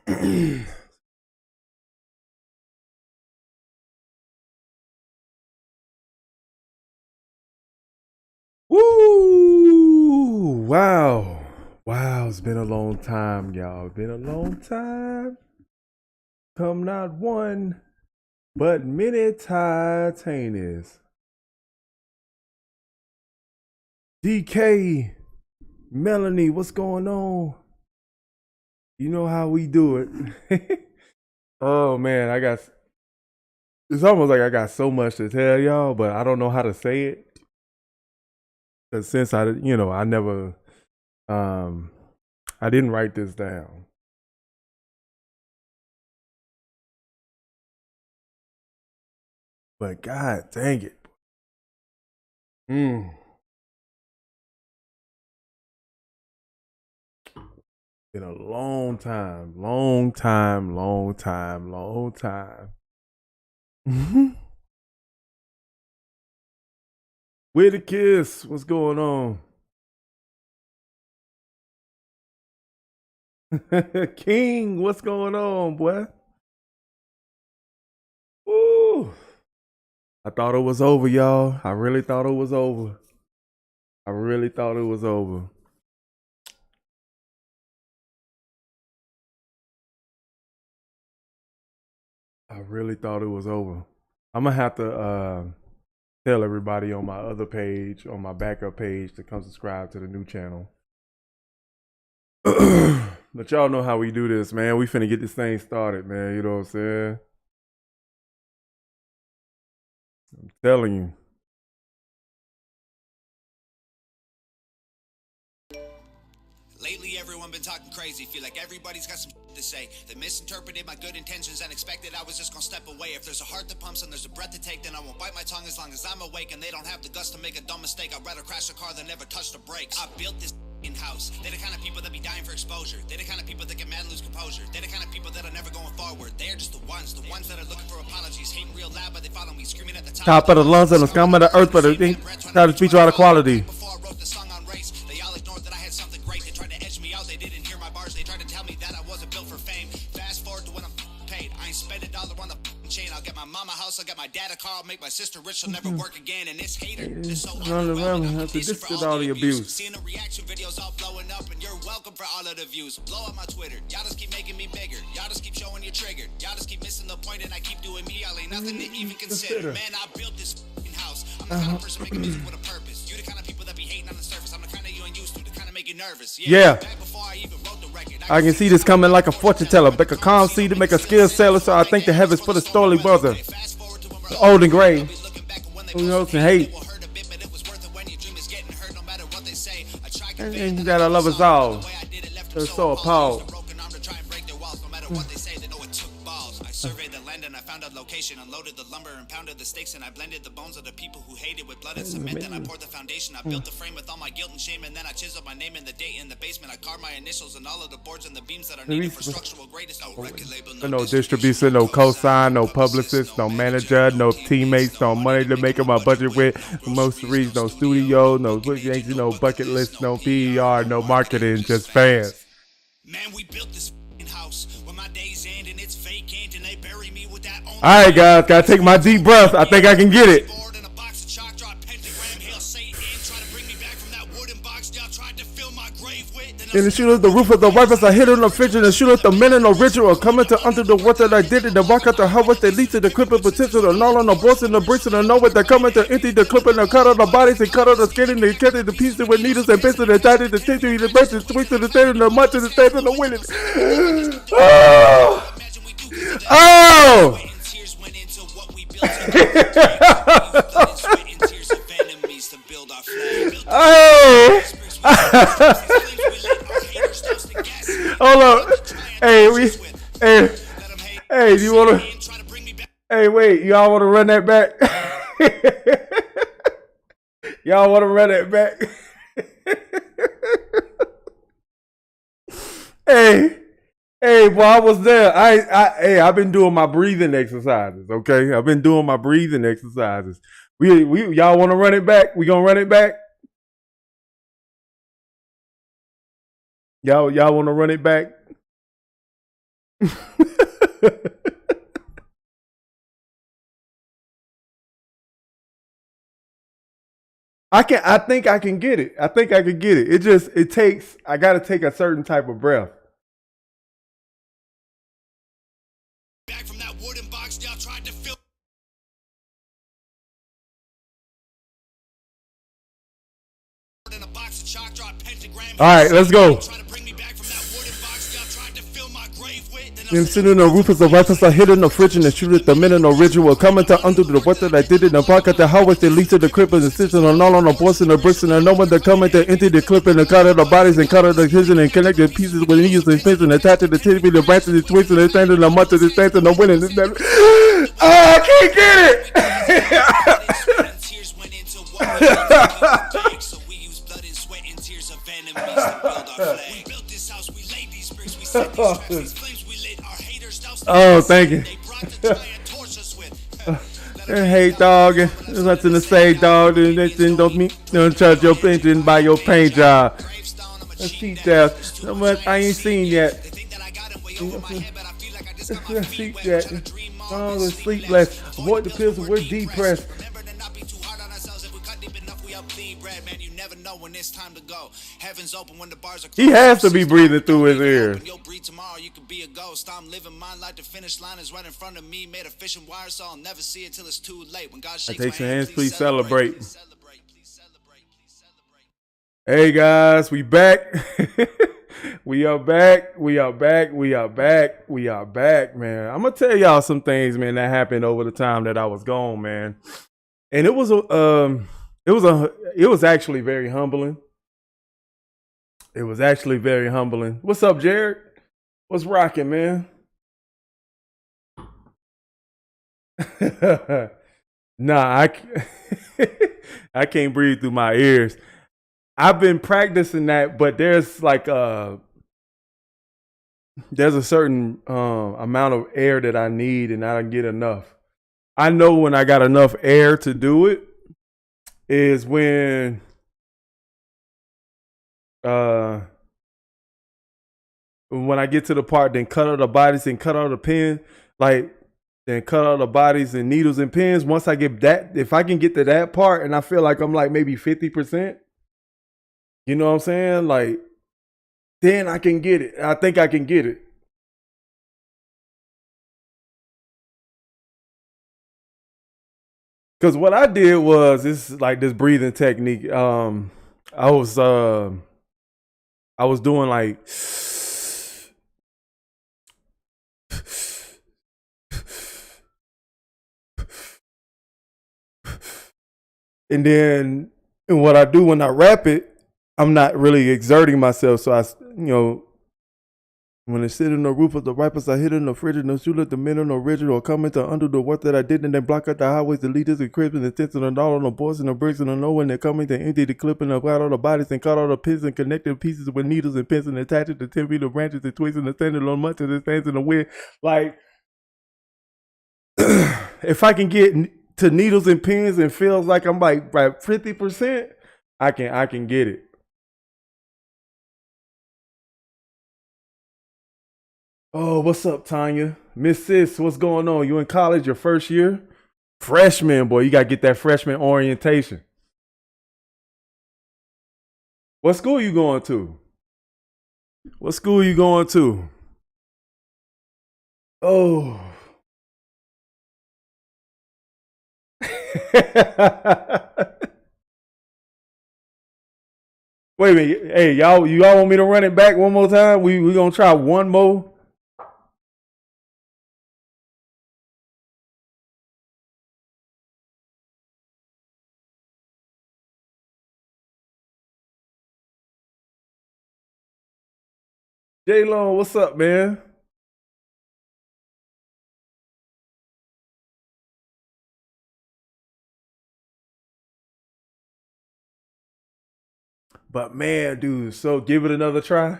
Woo! Wow. Wow, it's been a long time, y'all. Been a long time. Come not one, but many Titanis. DK, Melanie, what's going on? You know how we do it. Oh man, it's almost like I got so much to tell y'all, but I don't know how to say it. Cause since I never, I didn't write this down. But God dang it. Been a long time. With a kiss, what's going on? King, what's going on, boy? Woo! I thought it was over, y'all. I really thought it was over. I really thought it was over. I really thought it was over. I'm gonna have to tell everybody on my other page, on my backup page, to come subscribe to the new channel. But y'all know how we do this, man. We finna get this thing started, man. You know what I'm saying? I'm telling you. Lately, everyone been talking crazy. Feel like everybody's got some to say. They misinterpreted my good intentions and expected I was just gonna step away. If there's a heart that pumps and there's a breath to take, then I won't bite my tongue as long as I'm awake. And they don't have the guts to make a dumb mistake. I'd rather crash a car than never touch the brakes. I built this house. They're the kind of people that be dying for exposure. They're the kind of people that get mad and lose composure. They're the kind of people that are never going forward. They're just the ones that are looking for apologies. Hating real loud, but they follow me, screaming at the top of the lungs and the scum of the earth, but they think try to speak out of quality. Before I wrote the song on race, they all ignored that I had something great. They tried to edge me out, they didn't hear my bars. They tried to tell me that I wasn't built for fame. Fast forward to when I'm paid. I ain't spend a dollar on the chain. I'll get my mama a house, I'll get my dad a car, I'll make my sister rich, she'll never work again. And this hater is so underwhelming. This is all the abuse. Seeing the reaction videos all blowing up, and you're welcome for all of the views. Blow up my Twitter, y'all just keep making me bigger. Y'all just keep showing you're triggered. Y'all just keep missing the point, and I keep doing me. Y'all ain't nothing to even consider. Man, I built this house. I'm the kind of person making music with a purpose. You the kind of people that be hating on the surface. I'm the kind of you ain't used to, the kind of make you nervous. Yeah. Back before I even wrote the record, I can see this coming like a fortune teller. Make a calm seed to make a skilled seller. So I think the heavens for the story brother. The old and gray. Who knows and hate. And that I love us all. They're so appalled. I surveyed the land and I found a location, unloaded the lumber and pounded the stakes, and I blended the bones of the people who hated with blood and cement. Then I poured the foundation. I built the frame with all my guilt and shame, and then I chiseled my name and the date in the basement. I carved my initials and all of the boards and the beams that are needed for structural greatness. No record label, no distribution, no cosign, no publicist, no manager, no teammates, no money to make up my budget with. Most reads, no studio, no bucket list, no PER, no marketing, just fans. Man, we built this house when my days end and it's vacant and they bury me with that. All right, guys, gotta take my deep breath. I think I can get it. In the shoot at the roof of the rifles, I hit on the fridge and the shoot at the men in the ritual. Coming to under the work that I did it, the walk out the harvest that leads to the clip of potential, and all on the boards and the bricks and the know what they're coming to empty the clip and the cut of the bodies and cut of the skin and they cut the pieces with needles and pins and the tight and the tissue, the breast and sweet to the state and the munch and the state and the winning. Oh! Oh! Oh! Hold on. Hey, do you wanna? Hey, wait, y'all wanna run that back? Y'all wanna run that back? Hey, boy, I was there. I've been doing my breathing exercises. Okay, I've been doing my breathing exercises. Y'all wanna run it back? We gonna run it back? Y'all want to run it back? I think I can get it. I think I can get it. It takes, I got to take a certain type of breath. Back from that wooden box, y'all tried to fill. In a box of chalk, draw a pentagram. All right, let's go. Try to bring me back from that wooden box, y'all tried to fill my grave with. Then sitting on the roof as the rifles are hidden in the fridge and the shoot at the minute no ritual. Coming to undo the what that I did in the pocket, the highways that leads to the crib and the stitching on all on the boards and the bricks and the no one that coming to empty the clip and the cut of the bodies and cut of the kitchen and connect the pieces with needles and pins and attach to the tip the branches and twists and the stand in the month of the stands and the winning. Oh, I can't get it. Tears went into water. So we use blood and sweat and tears of enemies to build our flag. We built this house, we laid these bricks, we set these traps, these flames, we lit our haters down. Oh, thank you. They brought to try and torch us with. Hey dog, there's nothing to say, dog. Don't charge your pension by your paint job. Let's see that. So much I ain't seen yet. They think that I got it way over my head, but I feel like I just got my Let's feet see wet. that. Trying to dream Oh, on the this. sleepless. Avoid the pills when we're depressed. Remember to not be too hard on ourselves. If we cut deep enough, we up clean bread. Man, you never know when it's time to go. Heaven's open when the bars are He has to be breathing through his ears. You'll breathe tomorrow, you could be a ghost. I'm living mine like the finish line is right in front of me. Made a fishing wire, so I'll never see it till it's too late. When God shakes take my your hand, hands, please Please celebrate. Please celebrate. Please celebrate. Please celebrate. Hey guys, we back. We are back. We are back. We are back. We are back, man. I'm gonna tell y'all some things, man, that happened over the time that I was gone, man. And it was actually very humbling. It was actually very humbling. What's up, Jared? What's rocking, man? Nah, I can't breathe through my ears. I've been practicing that, but there's like there's a certain amount of air that I need, and I don't get enough. I know when I got enough air to do it is when I get to the part, then cut out the bodies and cut out the pins, then cut out the bodies and needles and pins. Once I get that, if I can get to that part, and I feel like I'm like maybe 50%. You know what I'm saying? Like, then I can get it. I think I can get it. Cause what I did was this breathing technique. I was doing like and what I do when I rap it, I'm not really exerting myself. So when I sit in the roof of the rappers, I hit in the fridge and the shoot at the men in the original, coming to under the work that I did and then block out the highways, the leaders and cribs and the tents and all on the boards and the bricks and the know when they're coming to empty the clip and out all the bodies and cut all the pins and connect the pieces with needles and pins and attach it to 10 feet of branches and twists and the standing on much of the stands in the wind. Like, if I can get to needles and pins and feels like I'm like 50%, I can get it. Oh, what's up, Tanya? Miss Sis, what's going on? You in college, your first year? Freshman, boy, you got to get that freshman orientation. What school you going to? What school you going to? Oh. Wait a minute. Hey, y'all want me to run it back one more time? We gonna try one more. J-Lone, what's up, man? But man, dude, so give it another try.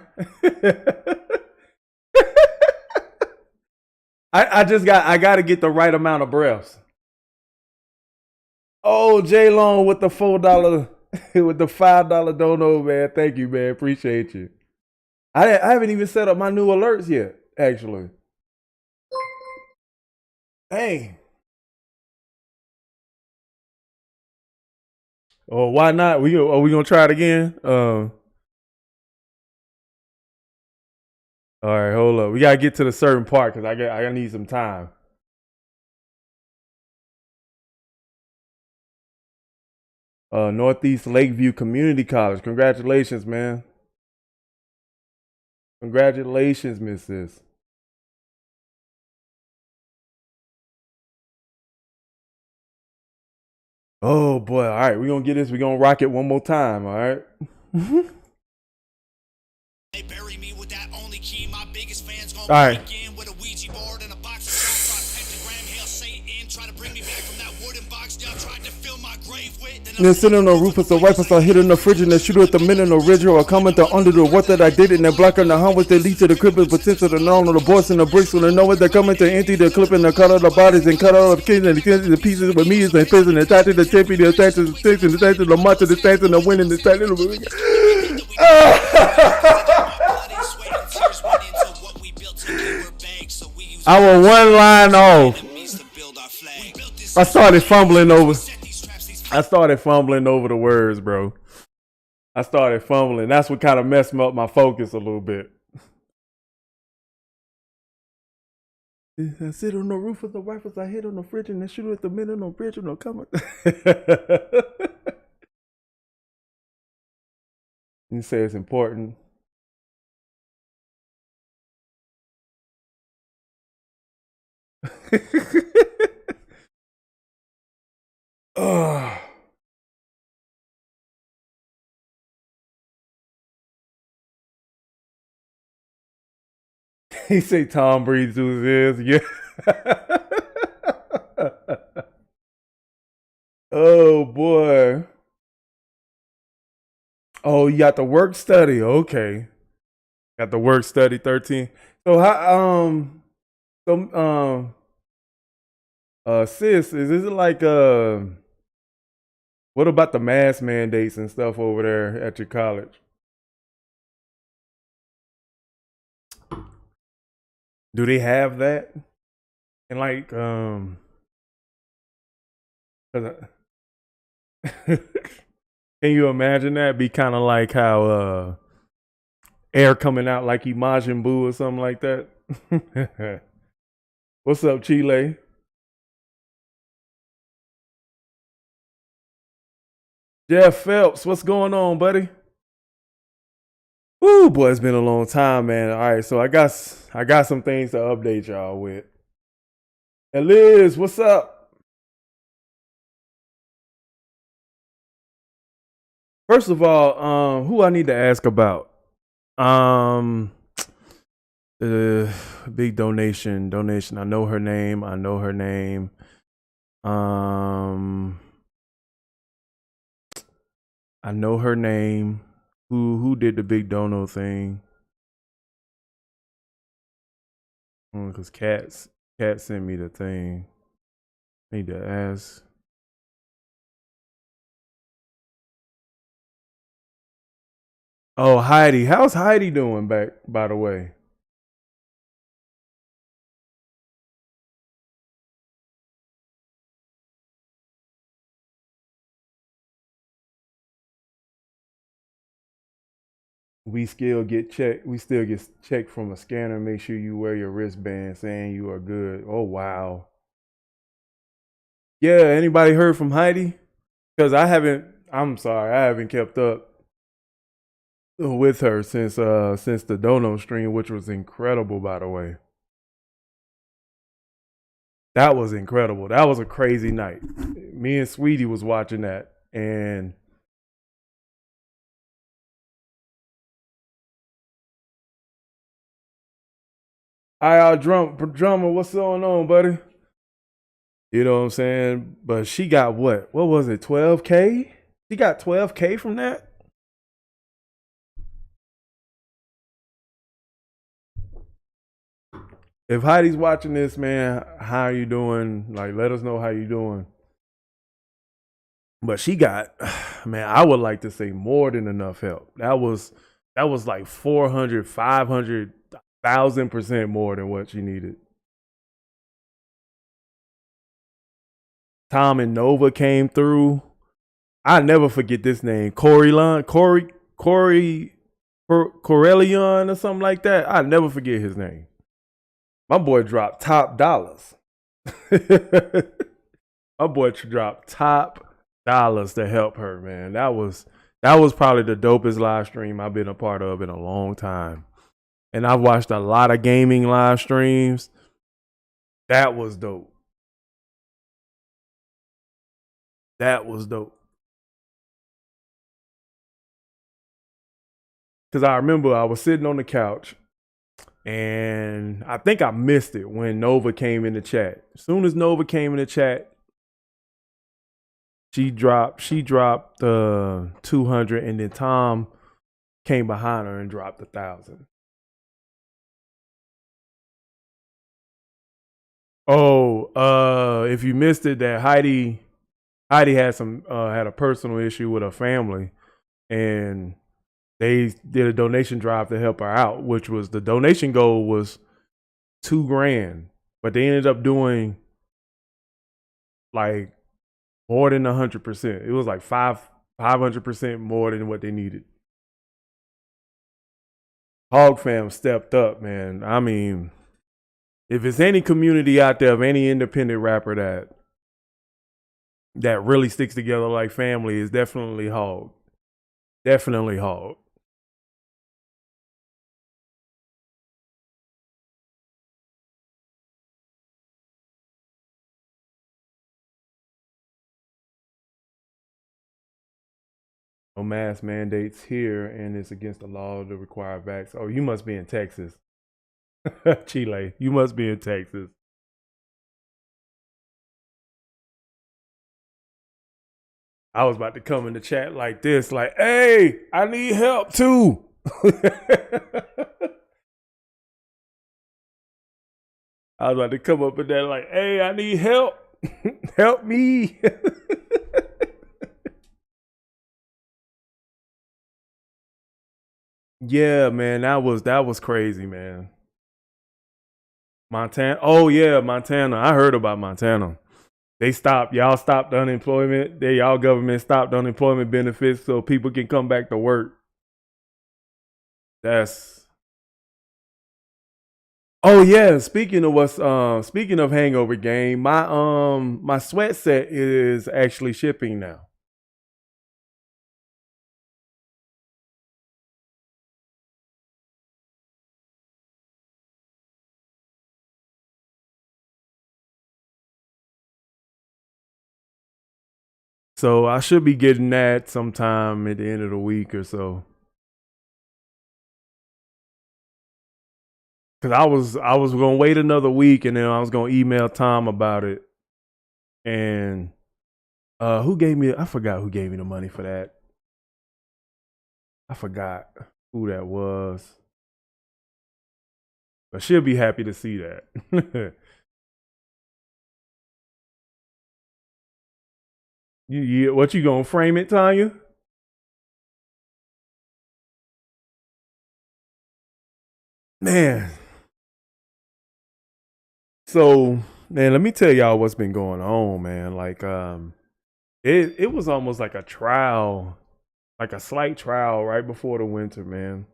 I got to get the right amount of breaths. Oh, J-Lone with the $4 with the $5 dono, man. Thank you, man. Appreciate you. I haven't even set up my new alerts yet, actually. Hey. Oh, why not? Are we gonna try it again? All right, hold up. We gotta get to the certain part because I need some time. Northeast Lakeview Community College. Congratulations, man. Congratulations, Mrs. Oh boy. All right, we're gonna get this. We're gonna rock it one more time, all right? They bury me with that only key. My biggest fans gonna All right. break in with a Ouija board and a box of soft pentagram. Hail Satan, try to bring me back from that wooden box y'all tried to fill my grave with. Then sitting on the roof as a wife as I hit in the fridge and the shooter at the minute original. I comment the under the what that I did in that block on the hump with the lead to the crib and potential the known of the boys and the bricks when they know what they're coming to empty the clip and the cut of the bodies and cut all the kids and the pieces with me and fist and attached to the champion, the attached to the sticks and attached to the month of the stats and the winning the stats. I was one line off. I started fumbling over the words, bro. I started fumbling. That's what kind of messed up my focus a little bit. I sit on the roof of the rifles. I hit on the fridge and I shoot at the men on the bridge and no coming. You say it's important. He say Tom breathes through his ears. Yeah. Oh boy. Oh, you got the work study. Okay. Got the work study 13. So how sis, is it like what about the mask mandates and stuff over there at your college? Do they have that? And like can you imagine that? Be kind of like how air coming out like Majin Buu or something like that. What's up, Chile? Jeff Phelps, what's going on, buddy? Woo, boy, it's been a long time, man. All right, so I got some things to update y'all with. And Liz, what's up? First of all, who I need to ask about? Big donation. I know her name. I know her name. Who did the big dono thing? Because Cat sent me the thing. Need to ask. Oh, Heidi. How's Heidi doing back, by the way? We still get checked from a scanner. Make sure you wear your wristband saying you are good. Oh wow. Yeah, anybody heard from Heidi? Because I'm sorry, I haven't kept up with her since the Dono stream, which was incredible, by the way. That was incredible. That was a crazy night. Me and Sweetie was watching that, and drummer, what's going on, buddy? You know what I'm saying? But she got what? What was it? 12K? She got 12K from that? If Heidi's watching this, man, how are you doing? Like, let us know how you doing. But she got, man, I would like to say more than enough help. That was like 400, 500, 1,000% more than what she needed. Tom and Nova came through. I never forget this name, Corey Corellion or something like that. I never forget his name. My boy dropped top dollars. My boy dropped top dollars to help her, man. That was probably the dopest live stream I've been a part of in a long time. And I've watched a lot of gaming live streams. That was dope. That was dope. Because I remember I was sitting on the couch and I think I missed it when Nova came in the chat. As soon as Nova came in the chat, she dropped 200, and then Tom came behind her and dropped 1,000. Oh, if you missed it, that Heidi had had a personal issue with her family, and they did a donation drive to help her out, which was the donation goal was $2,000, but they ended up doing like more than 100%. It was like 500% more than what they needed. Hog Fam stepped up, man. I mean, if it's any community out there of any independent rapper that really sticks together like family, is definitely Hog. Definitely Hog. No mask mandates here, and it's against the law to require vax. Oh, you must be in Texas. Chile, you must be in Texas. I was about to come in the chat like this, like, hey, I need help too. I was about to come up with that like, hey, I need help. Help me. Yeah, man, that was crazy, man. Montana. Oh yeah, Montana. I heard about Montana. Y'all stopped unemployment. Y'all government stopped unemployment benefits so people can come back to work. Oh yeah, speaking of hangover game, my sweat set is actually shipping now. So I should be getting that sometime at the end of the week or so. Cause I was gonna wait another week and then I was gonna email Tom about it. And I forgot who gave me the money for that. I forgot who that was. But she'll be happy to see that. What you gonna frame it, Tanya? Man. So, man, let me tell y'all what's been going on, man. Like, it was almost like a trial, like a slight trial right before the winter, man.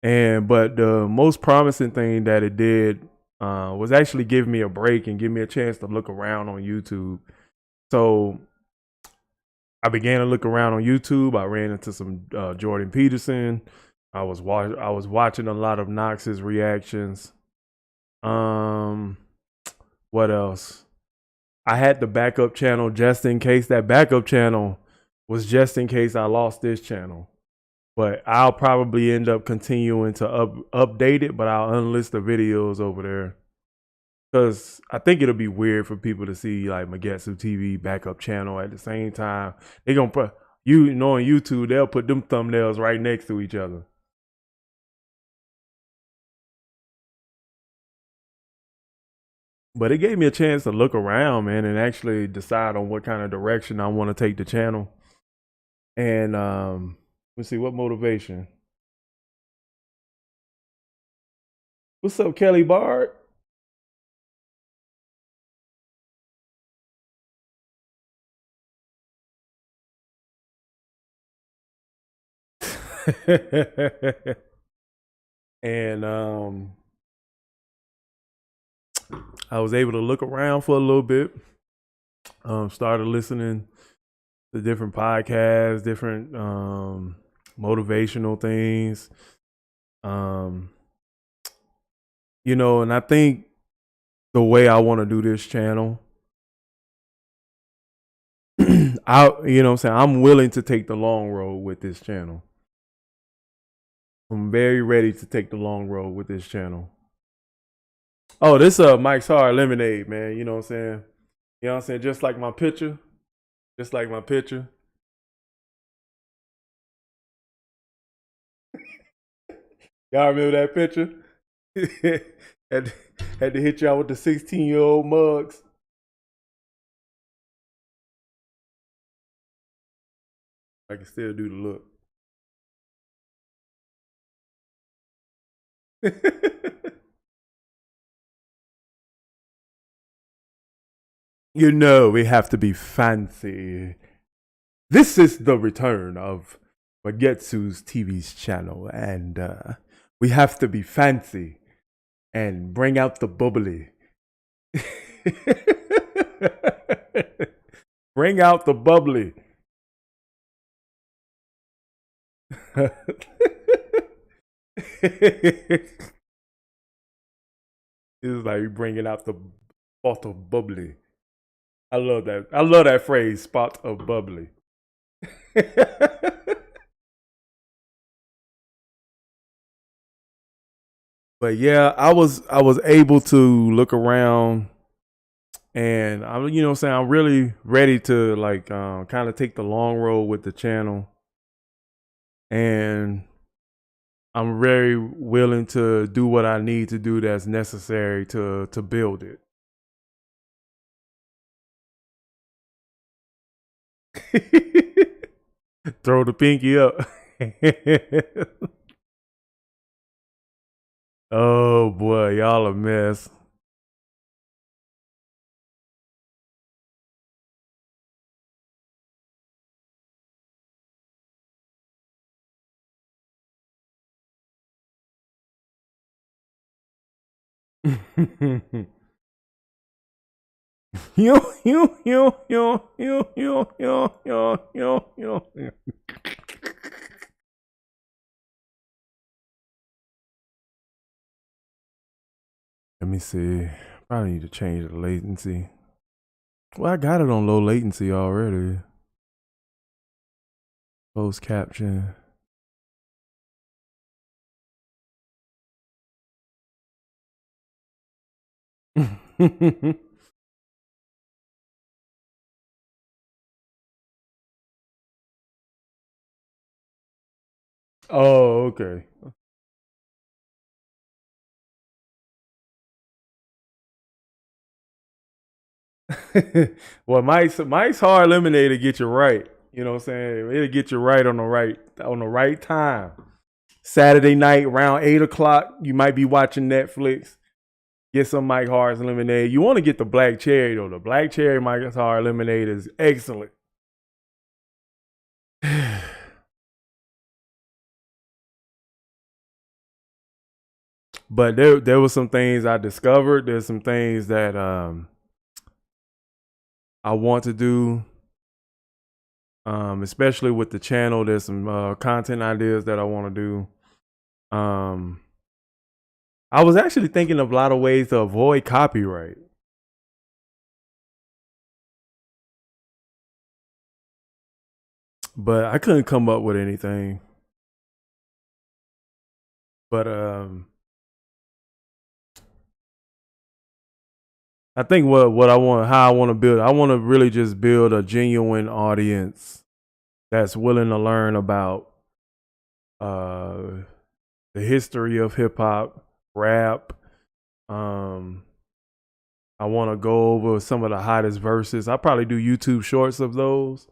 But the most promising thing that it did was actually give me a break and give me a chance to look around on YouTube. So I began to look around on YouTube. I ran into some Jordan Peterson. I was watching a lot of Knox's reactions. What else? I had the backup channel just in case. That backup channel was just in case I lost this channel. But I'll probably end up continuing to update it, but I'll unlist the videos over there. Because I think it'll be weird for people to see like Magetsu TV backup channel at the same time. They're going to put, on YouTube, they'll put them thumbnails right next to each other. But it gave me a chance to look around, man, and actually decide on what kind of direction I want to take the channel. And let's see, what motivation? What's up, Kelly Bard? And I was able to look around for a little bit. Started listening to different podcasts, different motivational things. You know, and I think the way I want to do this channel, you know what I'm saying, I'm willing to take the long road with this channel. I'm very ready to take the long road with this channel. Oh, this Mike's Hard Lemonade, man. You know what I'm saying? You know what I'm saying? Just like my picture. Just like my picture. Y'all remember that picture? had to hit y'all with the 16-year-old mugs. I can still do the look. You know, we have to be fancy. This is the return of Magetsu's TV's channel, and we have to be fancy and bring out the bubbly. Bring out the bubbly. It's like bringing out the spot of bubbly. I love that. I love that phrase, spot of bubbly. But yeah, I was able to look around, and I'm, you know what I'm saying, I'm really ready to like kind of take the long road with the channel. And I'm very willing to do what I need to do that's necessary to build it. Throw the pinky up. Oh boy, y'all a mess. Yo, yo, yo, yo, yo, yo, yo, yo, yo, yo. Let me see. Probably need to change the latency. Well, I got it on low latency already. Closed caption. Oh, okay. Well, Mike's Hard Lemonade to get you right. You know what I'm saying? It'll get you right on the right time. Saturday night around 8 o'clock, you might be watching Netflix. Get some Mike Hard's Lemonade. You want to get the black cherry though. The black cherry Mike's Hard Lemonade is excellent. But there was some things I discovered. There's some things that I want to do, especially with the channel. There's some content ideas that I want to do. I was actually thinking of a lot of ways to avoid copyright. But I couldn't come up with anything. But I think what I want, how I want to build, I want to really just build a genuine audience that's willing to learn about the history of hip hop, rap. I want to go over some of the hottest verses. I'll probably do YouTube shorts of those.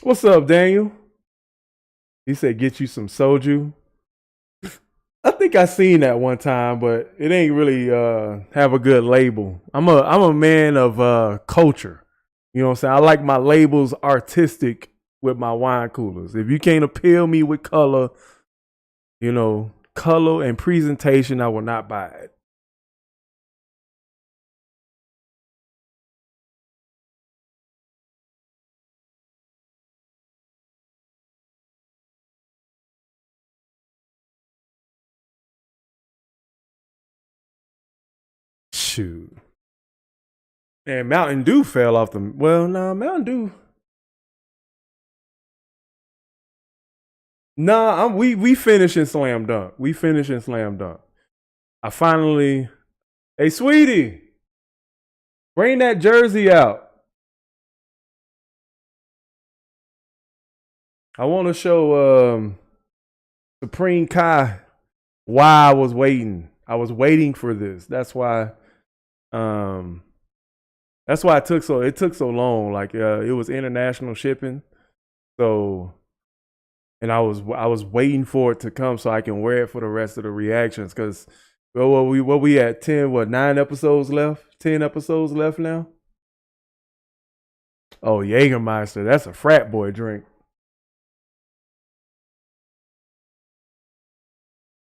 What's up, Daniel? He said, get you some soju. I think I seen that one time, but it ain't really have a good label. I'm a man of culture. You know what I'm saying? I like my labels artistic with my wine coolers. If you can't appeal me with color, you know, color and presentation, I will not buy it. Shoot. And Mountain Dew fell off the. Well, nah, Mountain Dew. Nah, we finishing Slam Dunk. We finishing Slam Dunk. I finally. Hey, sweetie, bring that jersey out. I want to show Supreme Kai why I was waiting. I was waiting for this. That's why. That's why it took so long. Like it was international shipping, so and I was waiting for it to come so I can wear it for the rest of the reactions. Because what we at 10 9 episodes left? 10 episodes left now. Oh, Jägermeister, that's a frat boy drink.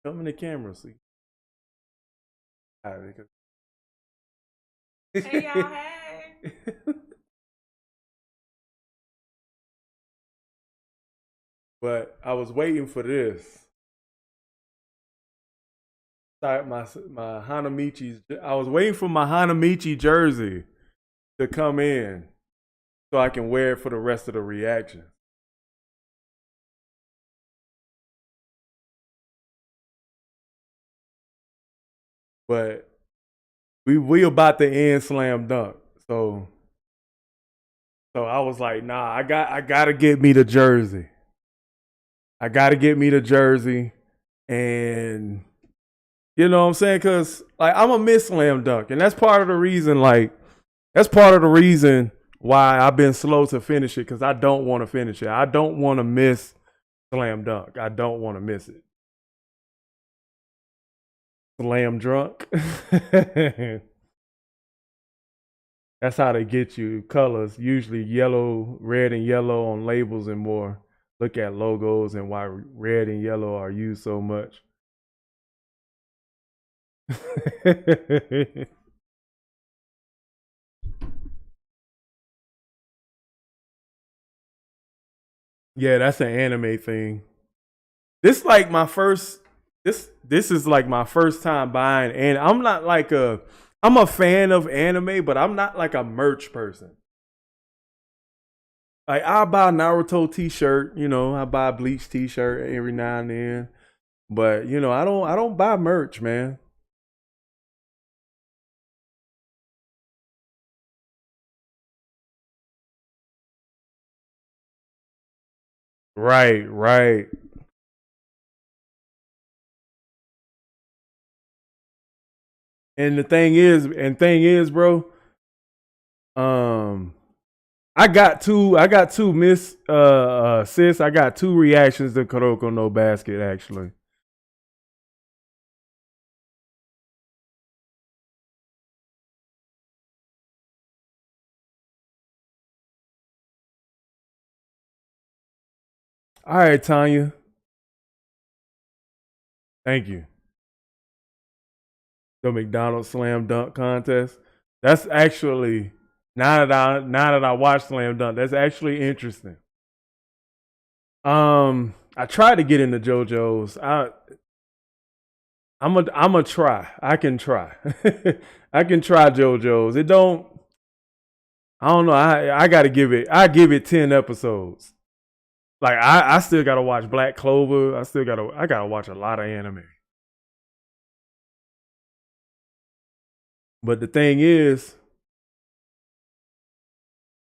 Come in the camera, see. Hey y'all, hey. But I was waiting for this. My Hanamichi's. I was waiting for my Hanamichi jersey to come in so I can wear it for the rest of the reaction. But we about to end Slam Dunk, so I was like, nah, I gotta get me the jersey. I gotta get me the jersey, and you know what I'm saying? Cause like I'm a miss Slam Dunk, and that's part of the reason. Like that's part of the reason why I've been slow to finish it, cause I don't want to finish it. I don't want to miss Slam Dunk. I don't want to miss it. Slam drunk. That's how they get you. Colors, usually yellow, red and yellow on labels and more. Look at logos and why red and yellow are used so much. Yeah, that's an anime thing. This like my first this is like my first time buying, and I'm not like I'm a fan of anime, but I'm not like a merch person. Like I buy a Naruto t-shirt, you know, I buy a Bleach t-shirt every now and then. But, you know, I don't buy merch, man. Right, right. And thing is, bro, um I got two miss sis. I got two reactions to Kuroko no Basket actually. All right, Tanya. Thank you. The McDonald's Slam Dunk contest. That's actually now that I watch Slam Dunk, that's actually interesting. I tried to get into JoJo's. I'm a try. I can try. I can try JoJo's. It don't. I don't know. I gotta give it. I give it 10 episodes. Like I still gotta watch Black Clover. I gotta watch a lot of anime. But the thing is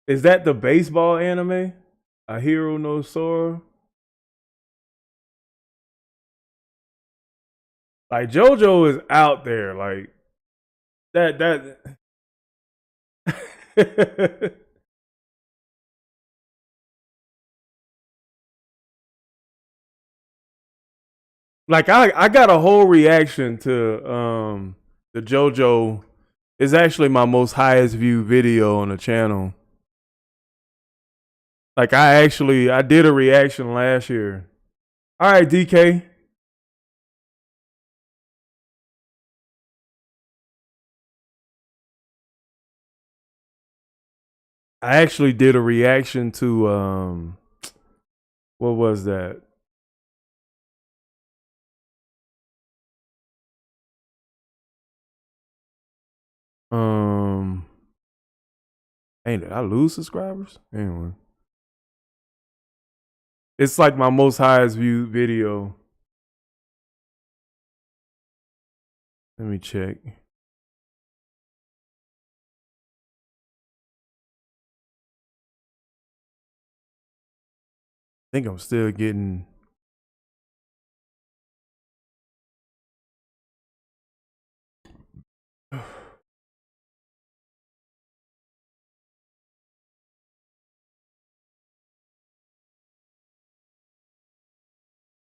that the baseball anime? A Hero no Sora? Like JoJo is out there. Like that. Like I got a whole reaction to the JoJo. It's actually my most highest viewed video on the channel. Like I did a reaction last year. All right, DK. I actually did a reaction to what was that? Hey, did I lose subscribers? Anyway. It's like my most highest viewed video. Let me check. I think I'm still getting.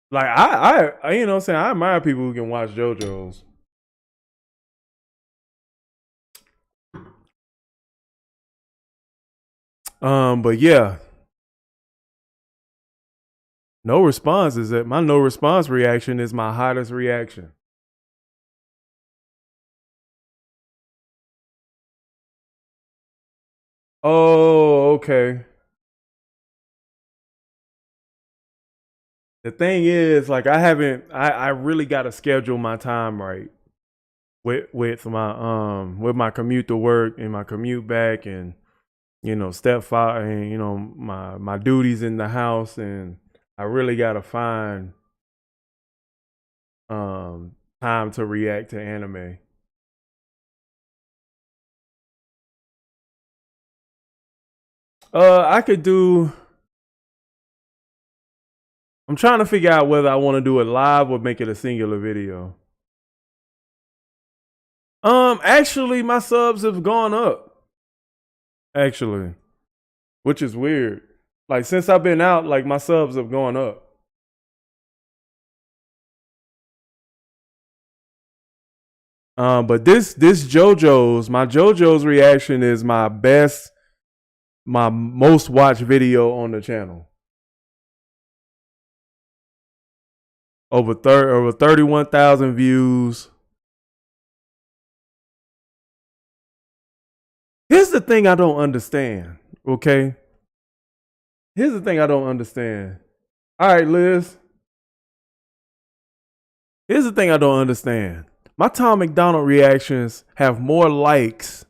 Like I you know what I'm saying, I admire people who can watch JoJo's. But yeah. No response is that my no response reaction is my hottest reaction. Oh, okay. The thing is, like I really gotta schedule my time right with my commute to work and my commute back and step five and my duties in the house, and I really gotta find time to react to anime. I could do. I'm trying to figure out whether I want to do it live or make it a singular video. Actually, my subs have gone up. Actually, which is weird. Like since I've been out, like my subs have gone up. But this JoJo's, my JoJo's reaction is my most watched video on the channel. Over 31,000 views. Here's the thing I don't understand, okay? Here's the thing I don't understand. All right, Liz. Here's the thing I don't understand. My Tom McDonald reactions have more likes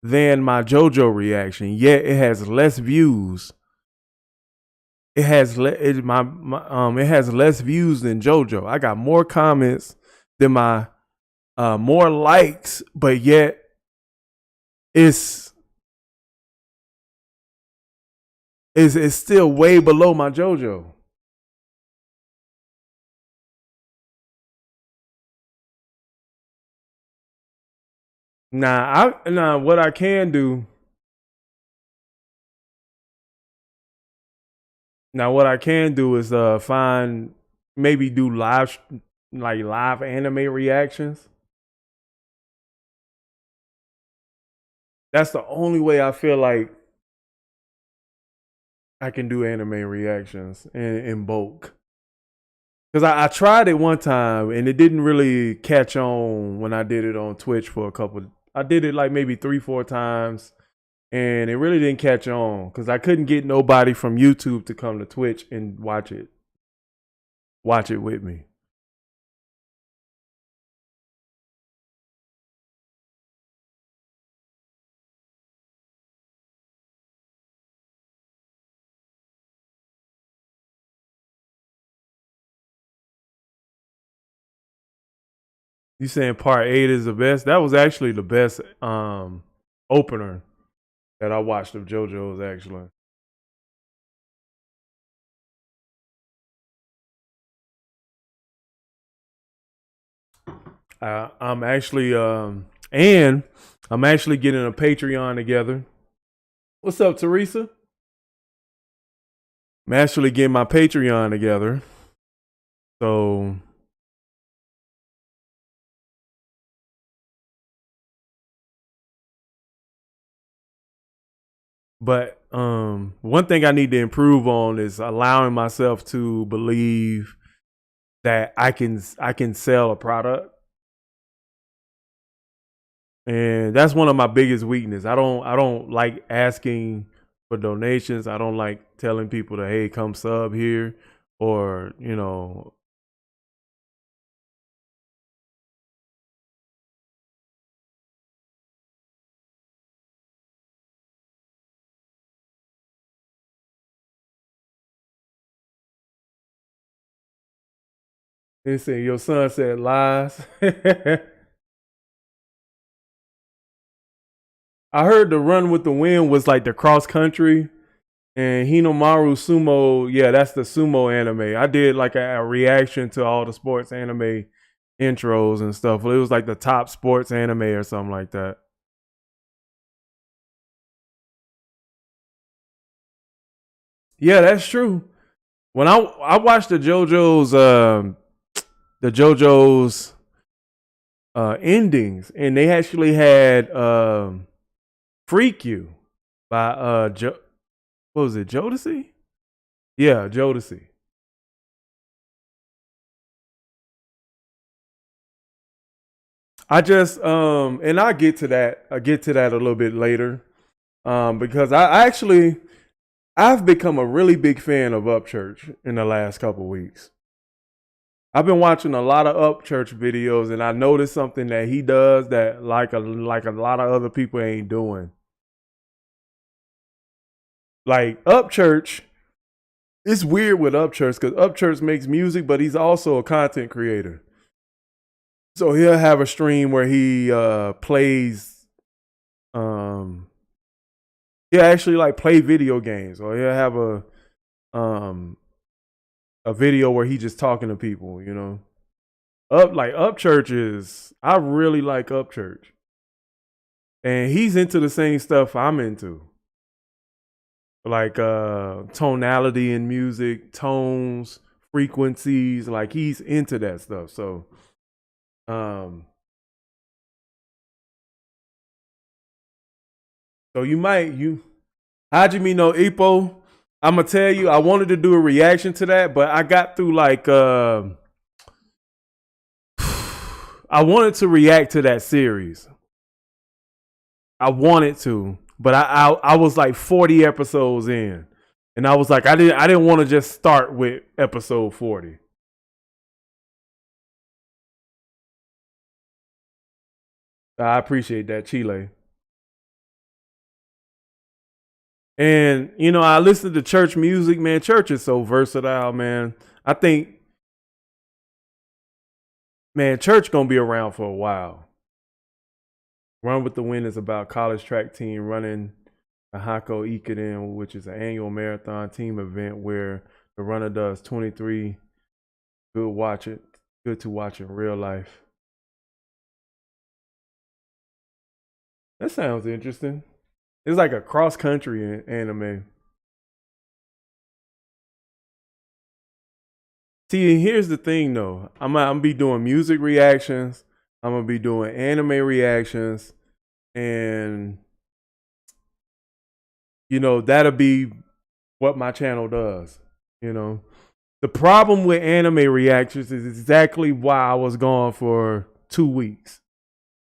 than my JoJo reaction, yet it has less views. It has it has less views than JoJo. I got more comments than my more likes, but yet it's still way below my JoJo. What I can do. Now, what I can do is maybe do live anime reactions. That's the only way I feel like I can do anime reactions in bulk. Because I tried it one time and it didn't really catch on when I did it on Twitch for a couple. I did it like maybe 3-4 times and it really didn't catch on because I couldn't get nobody from YouTube to come to Twitch and watch it with me. You saying part 8 is the best? That was actually the best opener that I watched of JoJo's actually. I'm actually and I'm actually getting a Patreon together. What's up, Teresa? I'm actually getting my Patreon together. So But one thing I need to improve on is allowing myself to believe that I can sell a product. And that's one of my biggest weaknesses. I don't like asking for donations. I don't like telling people to, hey, come sub here, or they say your son said lies. I heard the Run with the Wind was like the cross country, and Hinomaru Sumo, yeah, that's the sumo anime. I did like a reaction to all the sports anime intros and stuff. It was like the top sports anime or something like that. Yeah, that's true. When I watched the JoJo's endings, and they actually had Freak You by what was it, Jodeci? Yeah, Jodeci. I just and I get to that. I get to that a little bit later. Because I've become a really big fan of Upchurch in the last couple weeks. I've been watching a lot of Upchurch videos, and I noticed something that he does that like a lot of other people ain't doing. Like Upchurch, it's weird with Upchurch because Upchurch makes music, but he's also a content creator. So he'll have a stream where he plays he'll actually like play video games, or he'll have a video where he just talking to people, Upchurch is, I really like Upchurch. And he's into the same stuff I'm into. Like tonality in music, tones, frequencies, like he's into that stuff. So so Hajime no Ippo, I'm gonna tell you, I wanted to do a reaction to that, but I got through like I wanted to react to that series. I wanted to, but I was like 40 episodes in, and I was like, I didn't want to just start with episode 40. I appreciate that, Chile. And I listen to church music, man. Church is so versatile, man. I think, man, church gonna be around for a while. Run with the Wind is about college track team running a Hako Ikeden, which is an annual marathon team event where the runner does 23. Good to watch in real life. That sounds interesting. It's like a cross country anime. See, here's the thing though. I'm gonna be doing music reactions. I'm gonna be doing anime reactions, and that'll be what my channel does. The problem with anime reactions is exactly why I was gone for 2 weeks.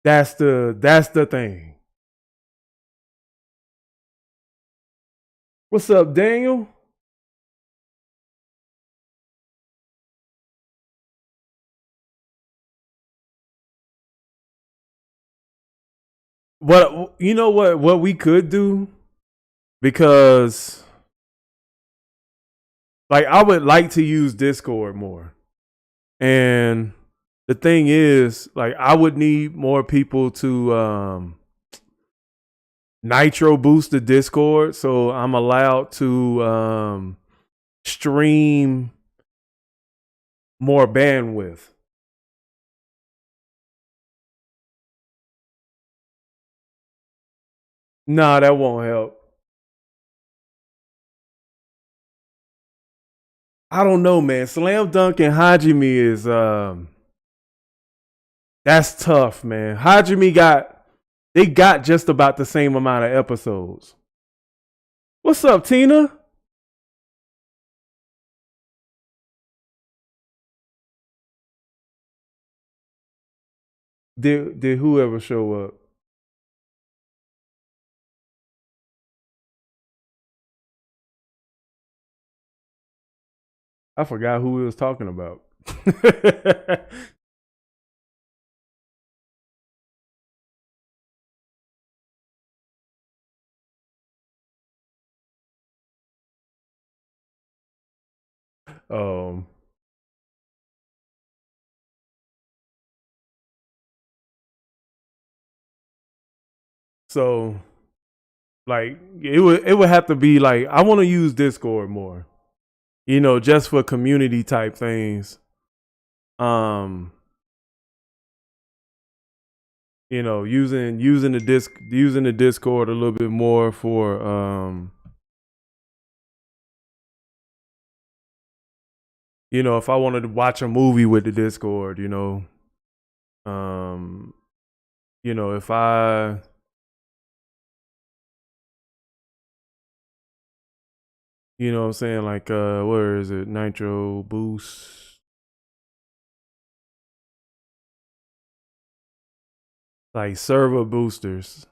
That's the thing. What's up, Daniel? What we could do, because like I would like to use Discord more. And the thing is, like, I would need more people to nitro boost the Discord, so I'm allowed to stream more bandwidth. Nah, that won't help. I don't know, man. Slam Dunk and Hajime is that's tough, man. Hajime got just about the same amount of episodes. What's up, Tina? Did whoever show up? I forgot who we was talking about. um, so like it would have to be like I want to use Discord more, just for community type things. Um, using the Discord a little bit more for if I wanted to watch a movie with the Discord, um, if I what I'm saying, like where is it? Nitro Boost. Like server boosters.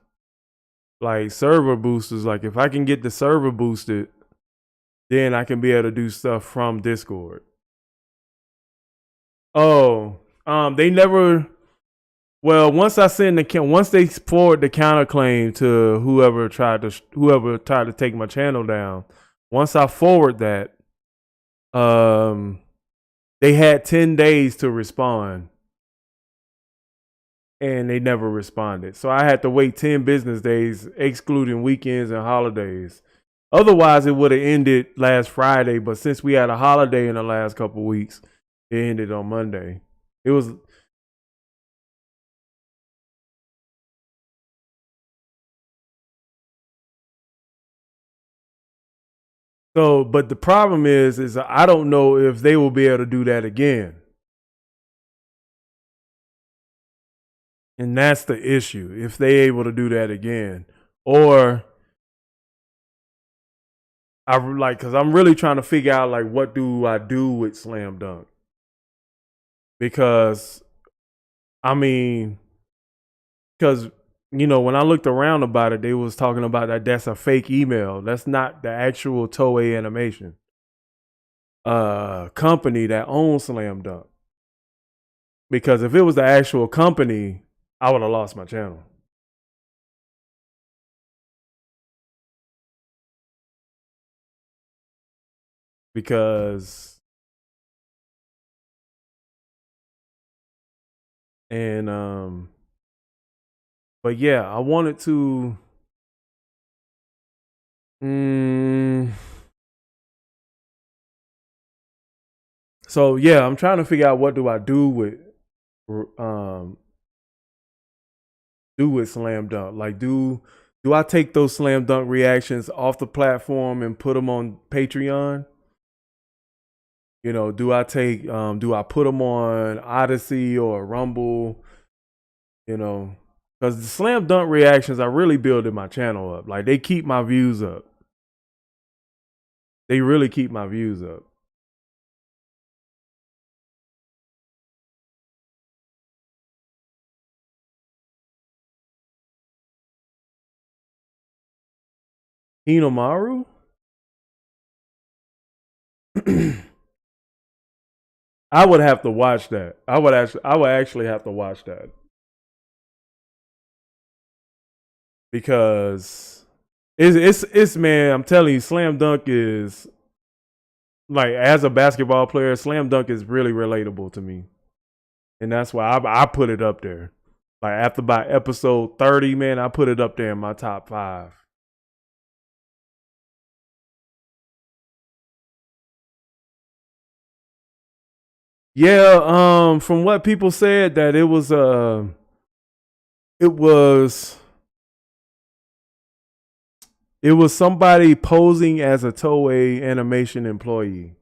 Like server boosters, like if I can get the server boosted, then I can be able to do stuff from Discord. Oh, they never. Well, once they forward the counterclaim to whoever tried to take my channel down. Once I forward that, they had 10 days to respond, and they never responded. So I had to wait 10 business days, excluding weekends and holidays. Otherwise, it would have ended last Friday. But since we had a holiday in the last couple of weeks, it ended on Monday. It was. So, but the problem is I don't know if they will be able to do that again. And that's the issue. If they able to do that again. Or because I'm really trying to figure out like what do I do with Slam Dunk? Because because when I looked around about it, they was talking about that's a fake email. That's not the actual Toei Animation company that owns Slam Dunk. Because if it was the actual company, I would have lost my channel. Because but yeah, I wanted to so yeah, I'm trying to figure out what do I do with Slam Dunk. Like do I take those Slam Dunk reactions off the platform and put them on Patreon? Do I put them on Odyssey or Rumble? Because the Slam Dunk reactions are really building my channel up. Like they keep my views up. They really keep my views up. Hinomaru? I would have to watch that. I would actually have to watch that. Because it's man, I'm telling you, Slam Dunk is like as a basketball player, Slam Dunk is really relatable to me. And that's why I put it up there. Like after by episode 30, man, I put it up there in my top 5. Yeah, from what people said that it was somebody posing as a Toei Animation employee.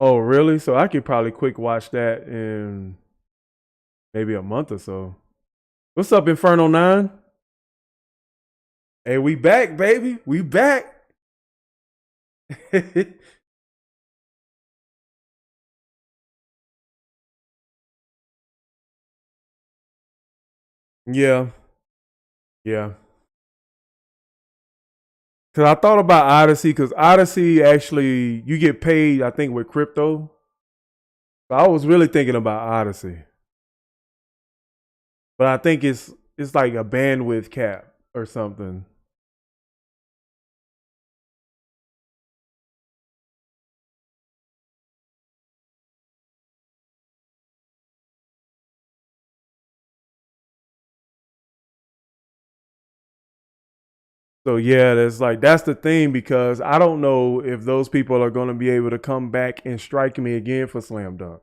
Oh, really? So I could probably quick watch that in maybe a month or so. What's up, Inferno 9? Hey, we back, baby. We back. Yeah, yeah. Cause I thought about Odyssey, cause Odyssey actually you get paid, I think, with crypto. So I was really thinking about Odyssey, but I think it's like a bandwidth cap or something. So yeah, that's the thing because I don't know if those people are going to be able to come back and strike me again for Slam Dunk.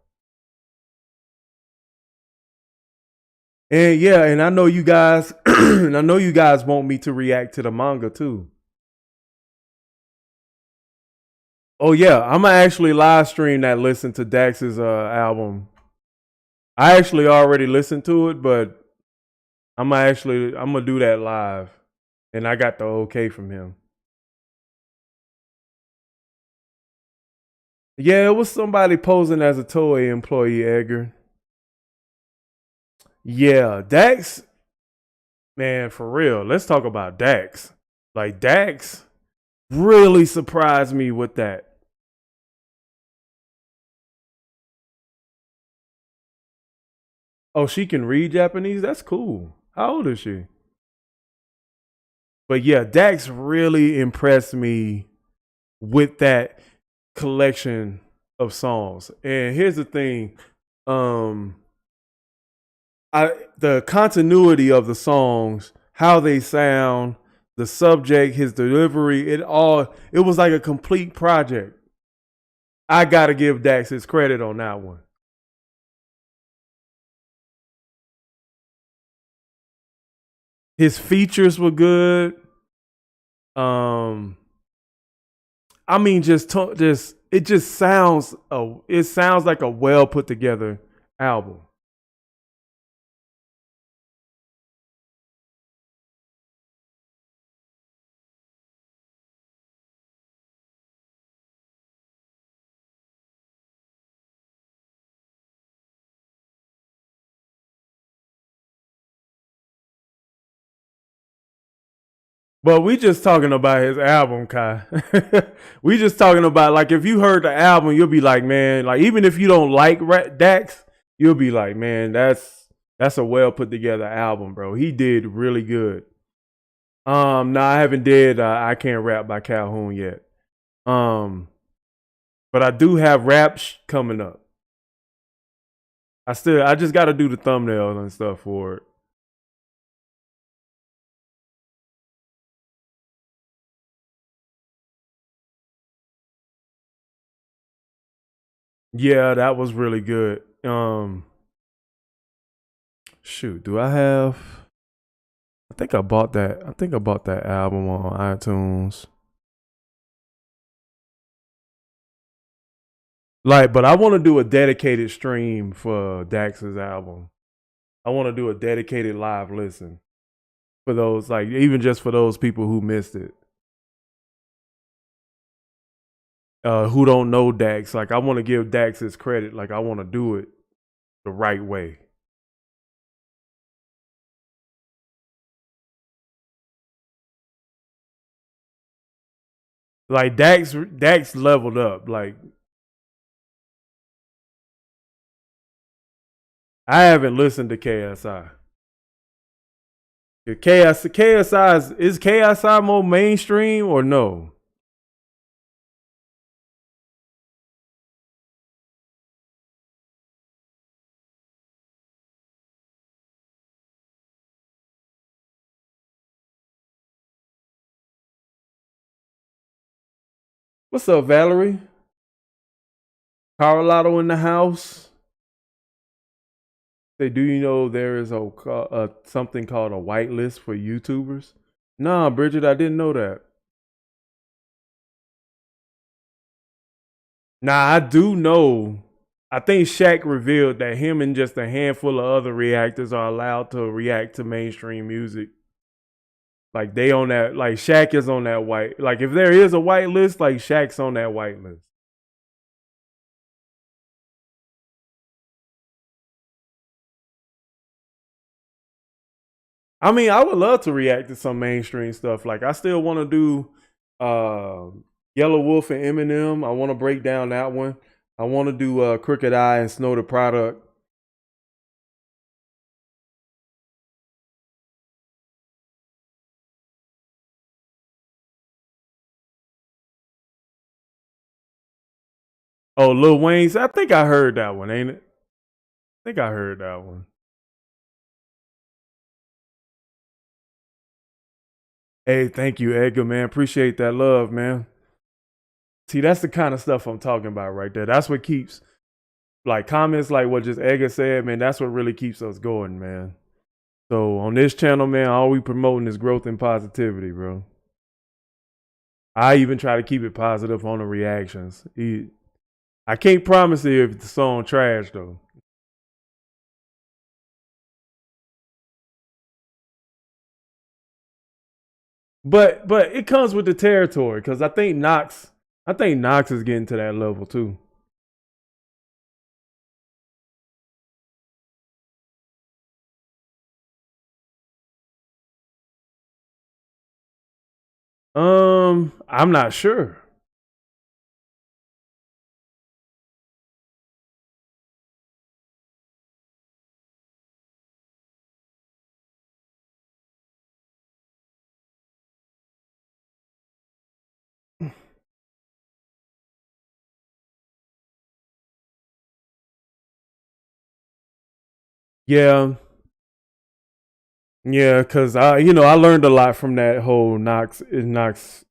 And yeah, and I know you guys, and I know you guys want me to react to the manga too. Oh yeah, I'm gonna actually live stream that listen to Dax's album. I actually already listened to it, but I'm gonna do that live, and I got the okay from him. Yeah, it was somebody posing as a Toei employee, Edgar. Yeah, Dax, man, for real. Let's talk about Dax. Like Dax really surprised me with that. Oh, she can read Japanese? That's cool. How old is she? But yeah, Dax really impressed me with that collection of songs. And here's the thing, um the continuity of the songs, how they sound, the subject, his delivery, it was like a complete project. I got to give Dax his credit on that one. His features were good. Um I mean, just it just sounds it sounds like a well put together album. But we just talking about his album, Kai. We just talking about like if you heard the album, you'll be like, man, like even if you don't like Dax, you'll be like, man, that's a well put together album, bro. He did really good. No, I haven't did I Can't Rap by Calhoun yet. Um, but I do have coming up. I just got to do the thumbnails and stuff for it. Yeah, that was really good. Shoot, do I have? I think I bought that. I think I bought that album on iTunes. Like, but I want to do a dedicated stream for Dax's album. I want to do a dedicated live listen for those, like, even just for those people who missed it, who don't know Dax. Like, I want to give Dax his credit. Like, I want to do it the right way. Like Dax leveled up. Like, I haven't listened to KSI. Is KSI more mainstream or no? What's up, Valerie? Carlotta in the house. Say, do you know there is a something called a whitelist for YouTubers? Nah, Bridget, I didn't know that. Nah, I do know. I think Shaq revealed that him and just a handful of other reactors are allowed to react to mainstream music. Like they on that, like Shaq is on that white. Like if there is a white list, like Shaq's on that white list. I mean, I would love to react to some mainstream stuff. Like I still want to do Yellow Wolf and Eminem. I want to break down that one. I want to do Crooked Eye and Snow the Product. Oh, Lil Wayne's. I think I heard that one, ain't it? I think I heard that one. Hey, thank you, Edgar, man. Appreciate that love, man. See, that's the kind of stuff I'm talking about right there. That's what keeps like comments like what just Edgar said, man. That's what really keeps us going, man. So on this channel, man, all we promoting is growth and positivity, bro. I even try to keep it positive on the reactions. I can't promise you if the song trash though. But it comes with the territory because I think Knox is getting to that level too. I'm not sure. Yeah, yeah, because I learned a lot from that whole Knox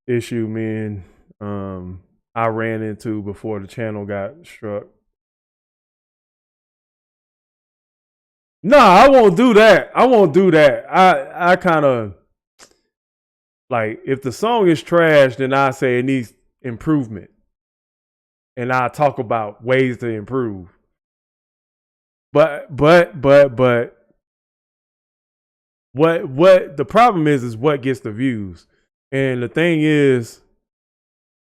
issue, man. I ran into before the channel got struck. No, I won't do that. I won't do that. I kind of like if the song is trash, then I say it needs improvement, and I talk about ways to improve. But what the problem is what gets the views, and the thing is,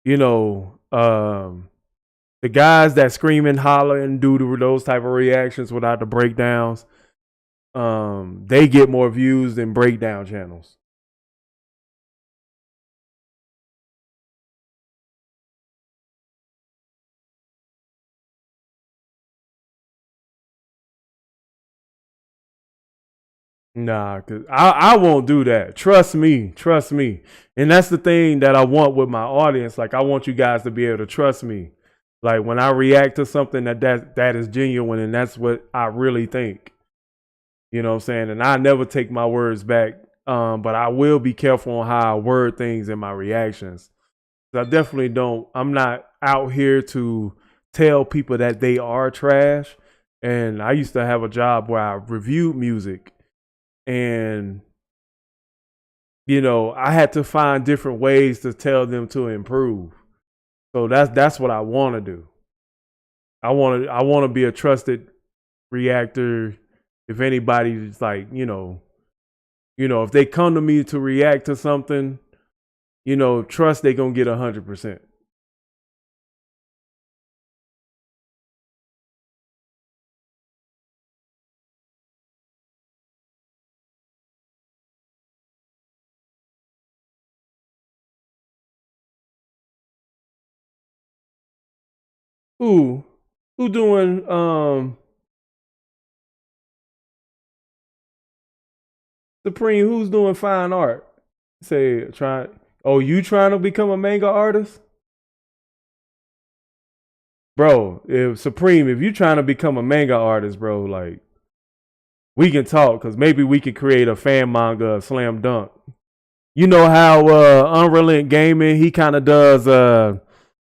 you know, the guys that scream and holler and do those type of reactions without the breakdowns, they get more views than breakdown channels. Nah, cause I won't do that. Trust me. And that's the thing that I want with my audience. Like I want you guys to be able to trust me. Like when I react to something that is genuine and that's what I really think. You know what I'm saying? And I never take my words back. But I will be careful on how I word things in my reactions. I definitely don't. I'm not out here to tell people that they are trash. And I used to have a job where I reviewed music, and I had to find different ways to tell them to improve. So that's what I want to do. I want to be a trusted reactor. If anybody's like, if they come to me to react to something, trust they gonna get 100%. Who who doing Supreme? Who's doing fine art? Say trying. Oh, you trying to become a manga artist, bro? If Supreme, if you trying to become a manga artist, bro, like we can talk because maybe we could create a fan manga of Slam Dunk. You know how Unrelent Gaming he kind of does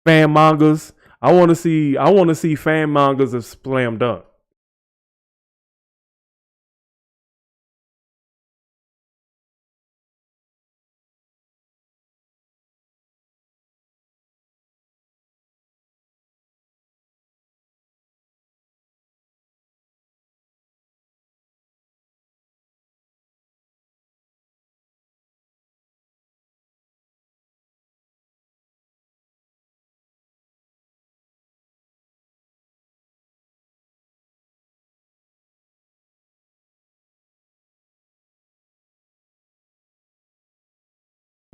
fan mangas. I want to see fan mangas of Slam Dunk.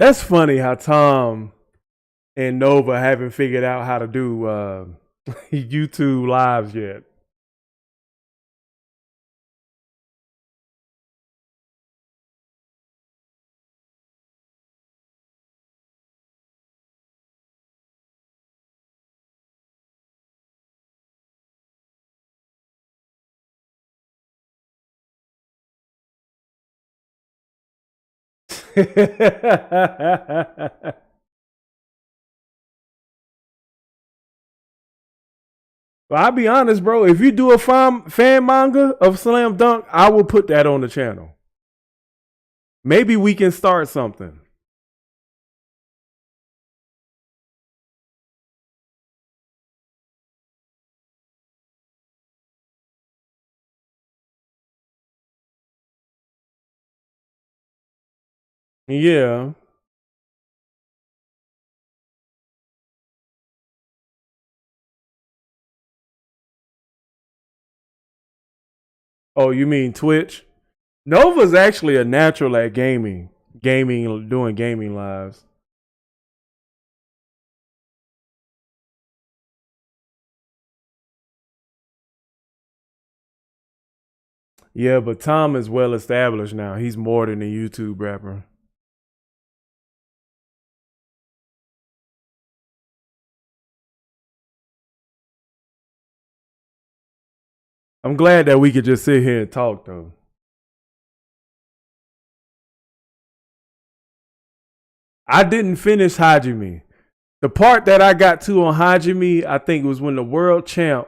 That's funny how Tom and Nova haven't figured out how to do YouTube lives yet. Well, I'll be honest, bro. If you do a fan manga of Slam Dunk, I will put that on the channel. Maybe we can start something. Yeah. Oh, you mean Twitch? Nova's actually a natural at doing gaming lives. Yeah, but Tom is well established now. He's more than a YouTube rapper. I'm glad that we could just sit here and talk, though. I didn't finish Hajime. The part that I got to on Hajime, I think, was when the world champ,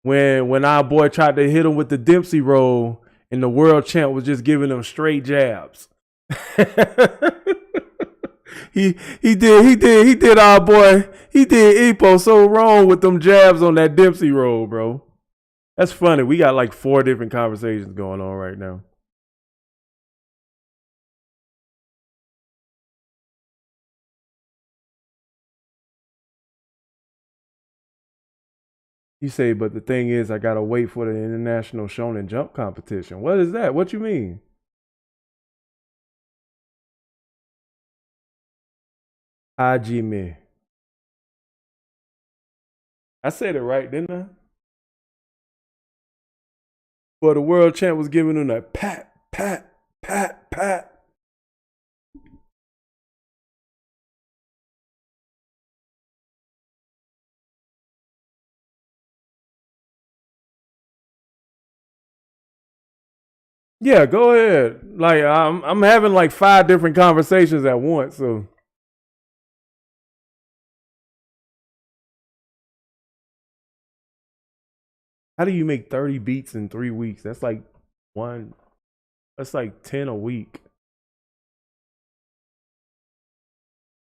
when our boy tried to hit him with the Dempsey roll, and the world champ was just giving him straight jabs. he did our boy, he did Ipo so wrong with them jabs on that Dempsey roll, bro. That's funny. We got like 4 different conversations going on right now. You say, but the thing is, I gotta wait for the International Shonen Jump competition. What is that? What you mean? Hajime. I said it right, didn't I? Well, the world champ was giving him that pat, pat, pat, pat. Yeah, go ahead. Like I'm having like 5 different conversations at once. So how do you make 30 beats in 3 weeks? That's like one. That's like 10 a week.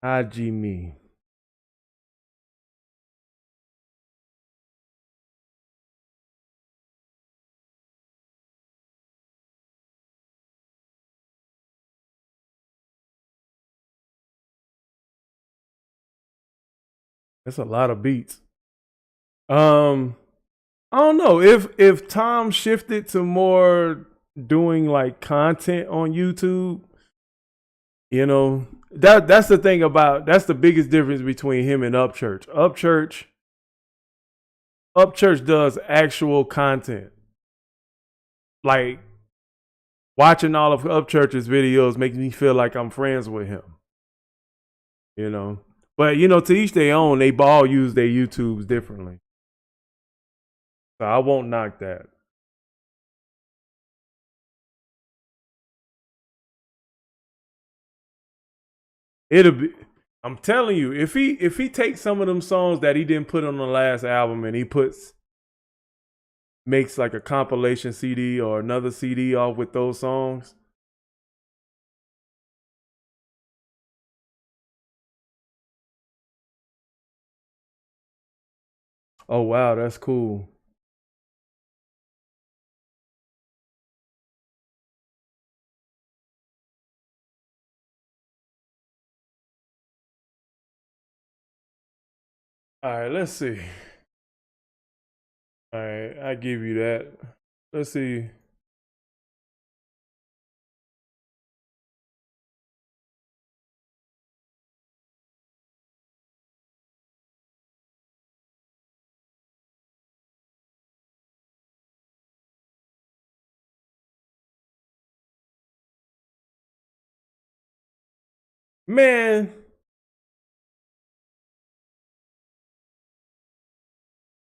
Hajime. That's a lot of beats. I don't know if Tom shifted to more doing like content on YouTube. You know that's the thing about that's the biggest difference between him and Upchurch. Upchurch does actual content. Like watching all of Upchurch's videos makes me feel like I'm friends with him. You know, but you know, to each their own. They all use their YouTubes differently. So I won't knock that. It'll be. I'm telling you, if he takes some of them songs that he didn't put on the last album and he makes like a compilation CD or another CD off with those songs. Oh wow, that's cool. All right, let's see. All right, I give you that. Let's see. Man,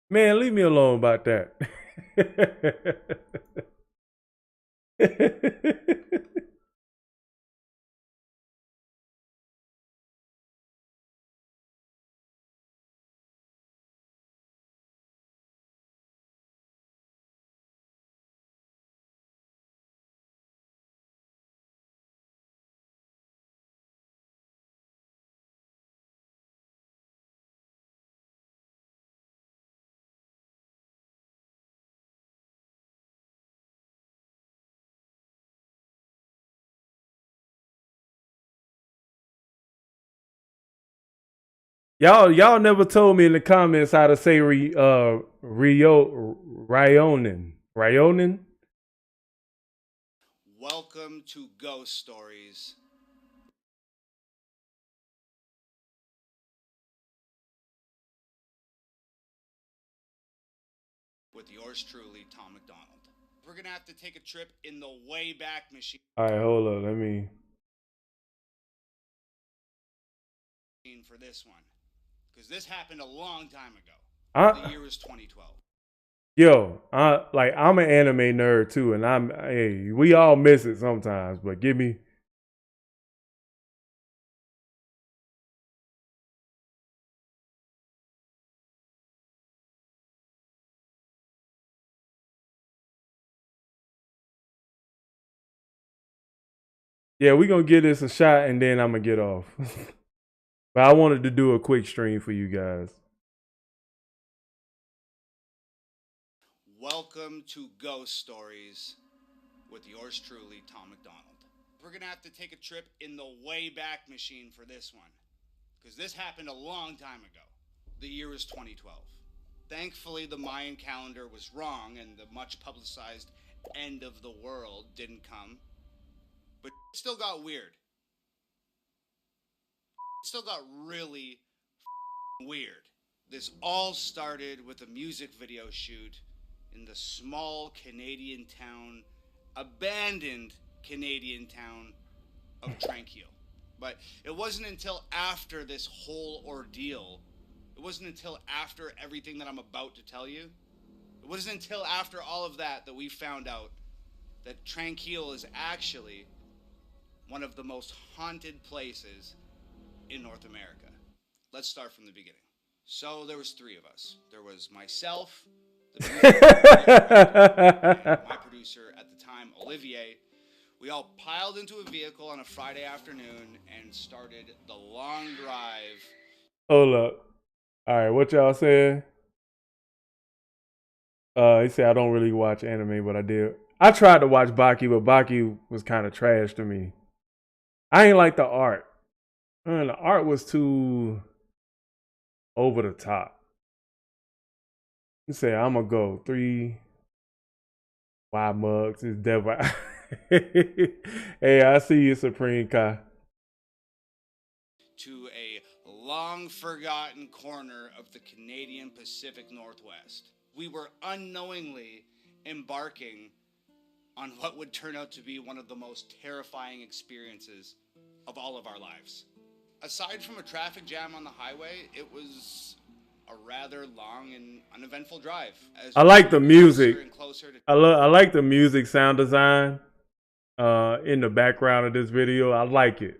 man, leave me alone about that. y'all never told me in the comments how to say Ryonin. Welcome to Ghost Stories. With yours truly, Tom McDonald. We're gonna have to take a trip in the Wayback Machine. All right, hold up. Let me. For this one, because this happened a long time ago. The year was 2012. Yo, I'm an anime nerd too, and hey, we all miss it sometimes, but give me. Yeah, we gonna give this a shot, and then I'm gonna get off. But I wanted to do a quick stream for you guys. Welcome to Ghost Stories with yours truly, Tom McDonald. We're gonna have to take a trip in the Wayback Machine for this one, because this happened a long time ago. The year was 2012. Thankfully, the Mayan calendar was wrong, and the much publicized end of the world didn't come. But it still got weird. It still got really weird. This all started with a music video shoot in the small Canadian town, abandoned Canadian town of Tranquil. But it wasn't until after this whole ordeal, it wasn't until after everything that I'm about to tell you, it wasn't until after all of that that we found out that Tranquil is actually one of the most haunted places in North America. Let's start from the beginning. So there was three of us. There was myself, the and my producer at the time, Olivier. We all piled into a vehicle on a Friday afternoon and started the long drive. Hold up. All right, what y'all saying? He said I don't really watch anime, but I did. I tried to watch Baki, but Baki was kind of trash to me. I ain't like the art. The art was too over the top. He said I'm gonna go 3 mugs. It's devil. Hey, I see you, Supreme Kai. To a long forgotten corner of the Canadian Pacific Northwest. We were unknowingly embarking on what would turn out to be one of the most terrifying experiences of all of our lives. Aside from a traffic jam on the highway, it was a rather long and uneventful drive. I like the music. I like the music sound design in the background of this video. I like it.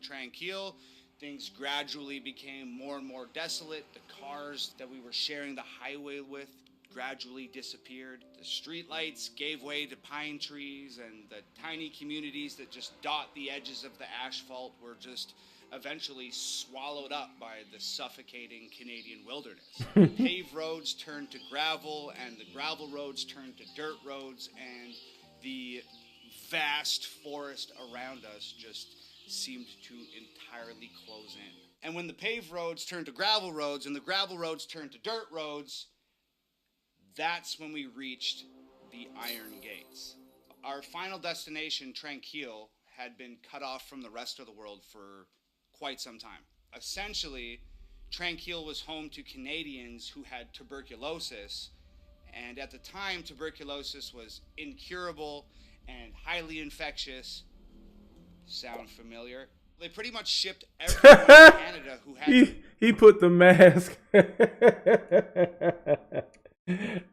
Tranquil, things gradually became more and more desolate. The cars that we were sharing the highway with gradually disappeared. The streetlights gave way to pine trees, and the tiny communities that just dot the edges of the asphalt were just eventually swallowed up by the suffocating Canadian wilderness. Paved roads turned to gravel, and the gravel roads turned to dirt roads, and the vast forest around us just seemed to entirely close in. And when the paved roads turned to gravel roads and the gravel roads turned to dirt roads, that's when we reached the Iron Gates. Our final destination, Tranquil, had been cut off from the rest of the world for quite some time. Essentially, Tranquil was home to Canadians who had tuberculosis, and at the time, tuberculosis was incurable and highly infectious. Sound familiar? They pretty much shipped everyone in Canada who had... He put the mask.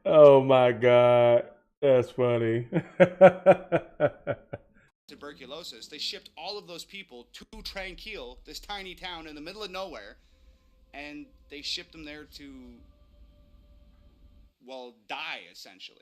Oh my God. That's funny. tuberculosis. They shipped all of those people to Tranquille, this tiny town in the middle of nowhere, and they shipped them there to, well, die, essentially.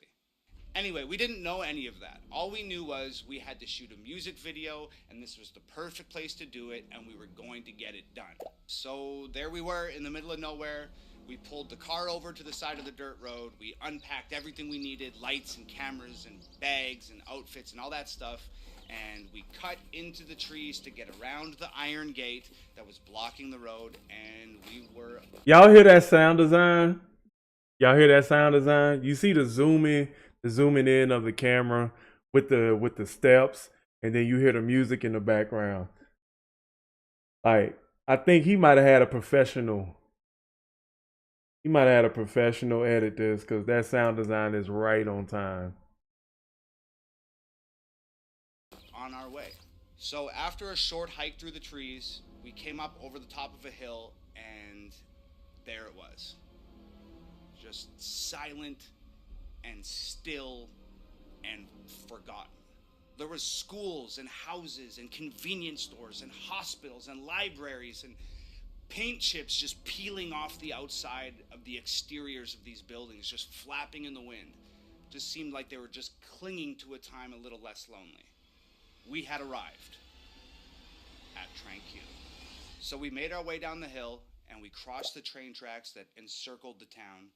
Anyway, we didn't know any of that. All we knew was we had to shoot a music video, and this was the perfect place to do it, and we were going to get it done. So there we were in the middle of nowhere. We pulled the car over to the side of the dirt road. We unpacked everything we needed, lights and cameras and bags and outfits and all that stuff. And we cut into the trees to get around the iron gate that was blocking the road. And we were... Y'all hear that sound design? Y'all hear that sound design? You see the zooming in of the camera with the steps, and then you hear the music in the background. Like, I think he might have had a professional. He might have had a professional edit this, because that sound design is right on time. On our way. So after a short hike through the trees, we came up over the top of a hill, and there it was. Just silent and still and forgotten. There was schools and houses and convenience stores and hospitals and libraries and paint chips just peeling off the outside of the exteriors of these buildings, just flapping in the wind. Just seemed like they were just clinging to a time a little less lonely. We had arrived at Tranquille. So we made our way down the hill, and we crossed the train tracks that encircled the town,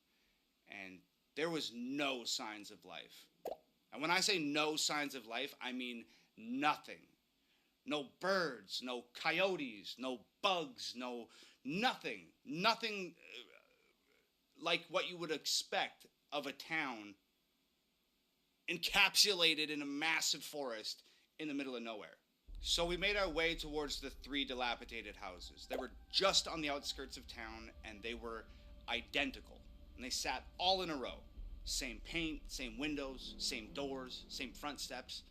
and there was no signs of life. And when I say no signs of life, I mean nothing. No birds, no coyotes, no bugs, nothing. Nothing like what you would expect of a town encapsulated in a massive forest in the middle of nowhere. So we made our way towards the 3 dilapidated houses. They were just on the outskirts of town, and they were identical. And they sat all in a row. Same paint, same windows, same doors, same front steps.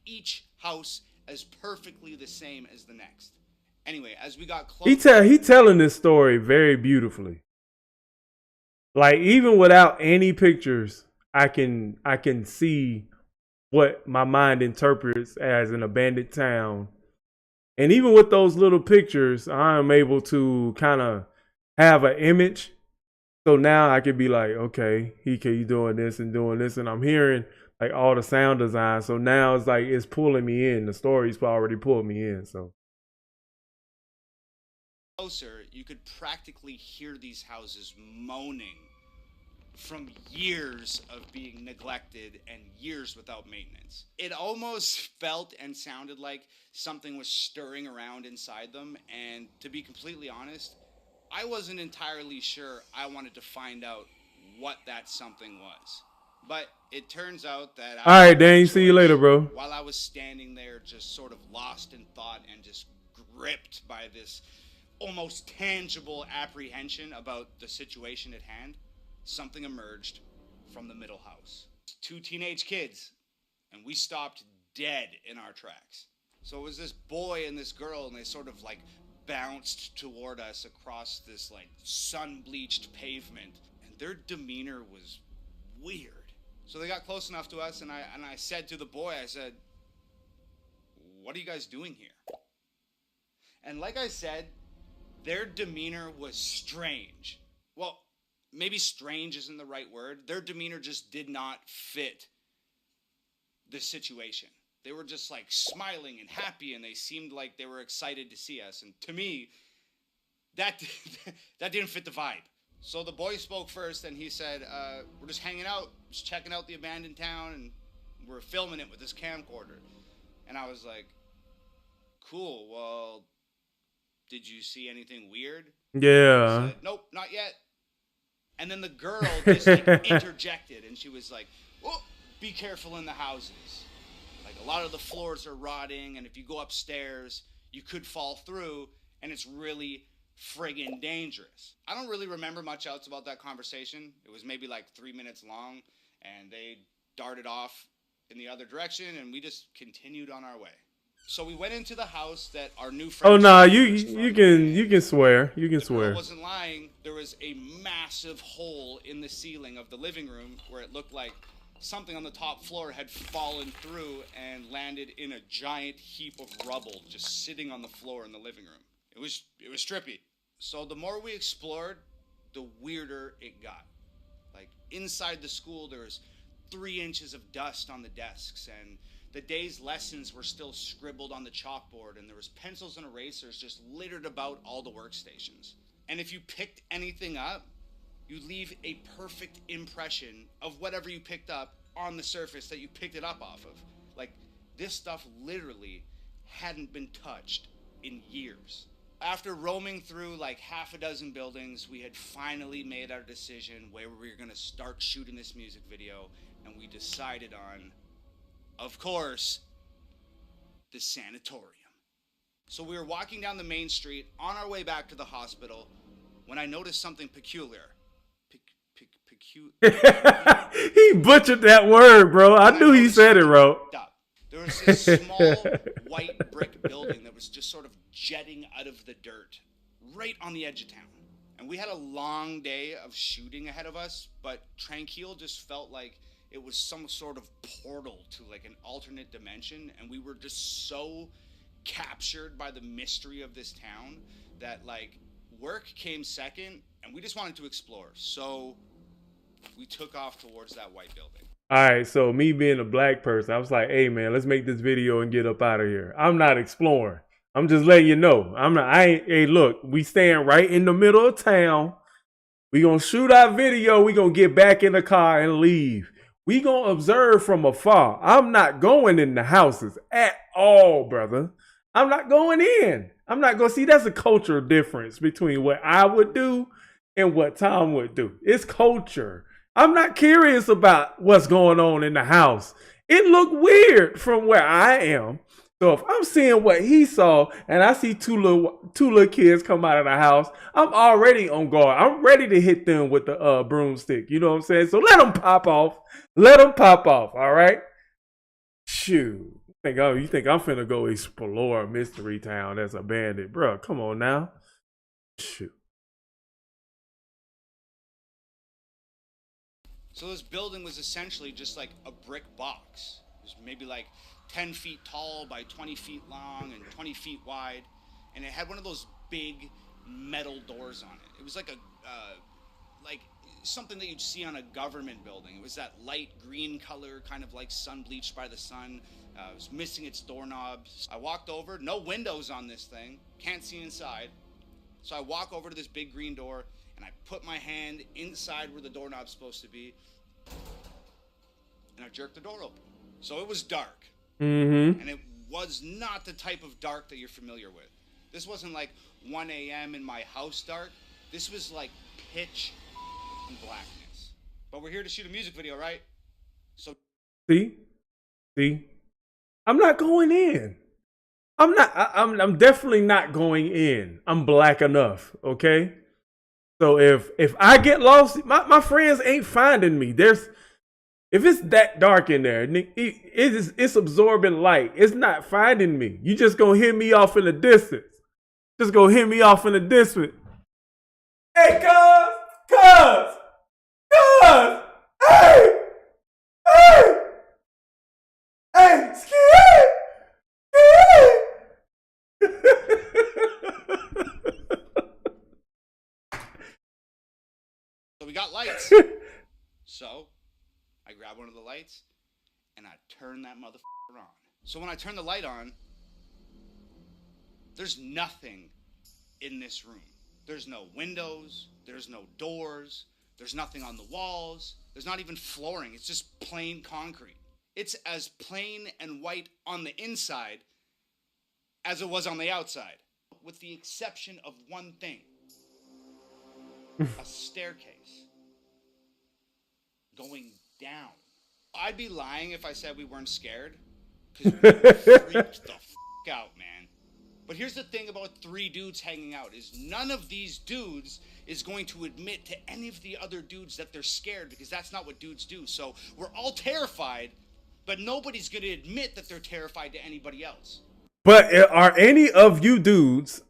Each house as perfectly the same as the next. Anyway, as we got closer... He telling this story very beautifully. Like, even without any pictures, I can see what my mind interprets as an abandoned town. And even with those little pictures, I am able to kind of have an image. So now I could be like, okay, he's doing this, and I'm hearing like all the sound design. So now it's like it's pulling me in. The story's already pulled me in. So closer, you could practically hear these houses moaning from years of being neglected and years without maintenance. It almost felt and sounded like something was stirring around inside them, and to be completely honest, I wasn't entirely sure I wanted to find out what that something was. But it turns out that... All right, Dane, see you later, bro. While I was standing there just sort of lost in thought and just gripped by this almost tangible apprehension about the situation at hand, something emerged from the middle house. 2 teenage kids, and we stopped dead in our tracks. So it was this boy and this girl, and they sort of like bounced toward us across this like sun-bleached pavement, and their demeanor was weird. So they got close enough to us, and I said to the boy, I said, "What are you guys doing here?" And like I said, their demeanor was strange. Well, maybe strange isn't the right word. Their demeanor just did not fit the situation. They were just like smiling and happy, and they seemed like they were excited to see us. And to me, that didn't fit the vibe. So the boy spoke first, and he said, we're just hanging out, just checking out the abandoned town, and we're filming it with this camcorder. And I was like, cool, well, did you see anything weird? Yeah. He said, nope, not yet. And then the girl just like interjected, and she was like, oh, be careful in the houses. Like, a lot of the floors are rotting, and if you go upstairs, you could fall through, and it's really friggin' dangerous. I don't really remember much else about that conversation. It was maybe like 3 minutes long, and they darted off in the other direction, and we just continued on our way. So we went into the house that our new friend. Oh nah, you can swear. You can swear. I wasn't lying. There was a massive hole in the ceiling of the living room where it looked like something on the top floor had fallen through and landed in a giant heap of rubble just sitting on the floor in the living room. It was trippy. So the more we explored, the weirder it got. Like inside the school, there was 3 inches of dust on the desks, and the day's lessons were still scribbled on the chalkboard, and there was pencils and erasers just littered about all the workstations. And if you picked anything up, you leave a perfect impression of whatever you picked up on the surface that you picked it up off of. Like, this stuff literally hadn't been touched in years. After roaming through like half a dozen buildings, we had finally made our decision where we were gonna start shooting this music video, and we decided on, of course, the sanatorium. So we were walking down the main street on our way back to the hospital when I noticed something peculiar. He butchered that word, bro. I knew he said it, bro. There was this small white brick building that was just sort of jetting out of the dirt right on the edge of town. And we had a long day of shooting ahead of us, but Tranquil just felt like it was some sort of portal to like an alternate dimension, and we were just so captured by the mystery of this town that like work came second, and we just wanted to explore. So we took off towards that white building. All right, so me being a black person, I was like, hey man, let's make this video and get up out of here. I'm not exploring. I'm just letting you know. Hey look, we staying right in the middle of town. We gonna shoot our video, we gonna get back in the car and leave. We gonna observe from afar. I'm not going in the houses at all, brother. I'm not going in. I'm not gonna see. That's a cultural difference between what I would do and what Tom would do. It's culture. I'm not curious about what's going on in the house. It looked weird from where I am. So if I'm seeing what he saw and I see two little kids come out of the house, I'm already on guard. I'm ready to hit them with the broomstick. You know what I'm saying? So let them pop off. Let them pop off. All right. Shoot. You think I'm finna go explore Mystery Town as a bandit, bro? Come on now. Shoot. So this building was essentially just like a brick box. It was maybe like 10 feet tall by 20 feet long and 20 feet wide. And it had one of those big metal doors on it. It was like like something that you'd see on a government building. It was that light green color, kind of like sun bleached by the sun. It was missing its doorknobs. I walked over, no windows on this thing, can't see inside. So I walk over to this big green door and I put my hand inside where the doorknob's supposed to be, and I jerked the door open. So it was dark. Mm-hmm. And it was not the type of dark that you're familiar with. This wasn't like 1 a.m. in my house dark. This was like pitch blackness. But we're here to shoot a music video, right? So see, I'm not going in. I'm definitely not going in. I'm black enough, okay? So if I get lost, my friends ain't finding me. If it's that dark in there, it's absorbing light. It's not finding me. You just gonna hear me off in the distance. Just gonna hear me off in the distance. Hey, cuz, hey, ski. So we got lights. So I grab one of the lights and I turn that motherfucker on. So when I turn the light on, there's nothing in this room. There's no windows, there's no doors, there's nothing on the walls, there's not even flooring. It's just plain concrete. It's as plain and white on the inside as it was on the outside, with the exception of one thing. A staircase going down. I'd be lying if I said we weren't scared, because we were freaked the f*** out, man. But here's the thing about 3 dudes hanging out, is none of these dudes is going to admit to any of the other dudes that they're scared, because that's not what dudes do. So we're all terrified, but nobody's going to admit that they're terrified to anybody else. But are any of you dudes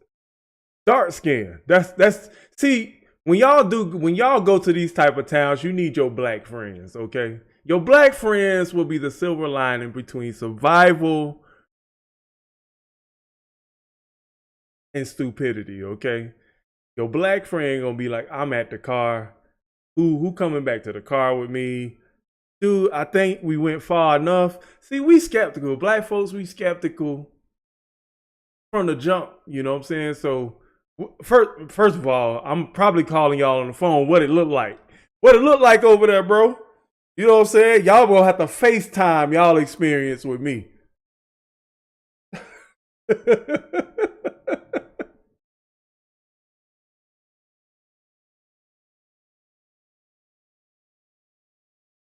dark skinned? That's see, when y'all go to these type of towns, you need your black friends, okay? Your black friends will be the silver lining between survival and stupidity, okay? Your black friend gonna be like, I'm at the car. Who coming back to the car with me? Dude, I think we went far enough. See, we skeptical. Black folks, we skeptical from the jump, you know what I'm saying? So first of all, I'm probably calling y'all on the phone what it looked like. What it looked like over there, bro. You know what I'm saying? Y'all gonna have to FaceTime y'all experience with me.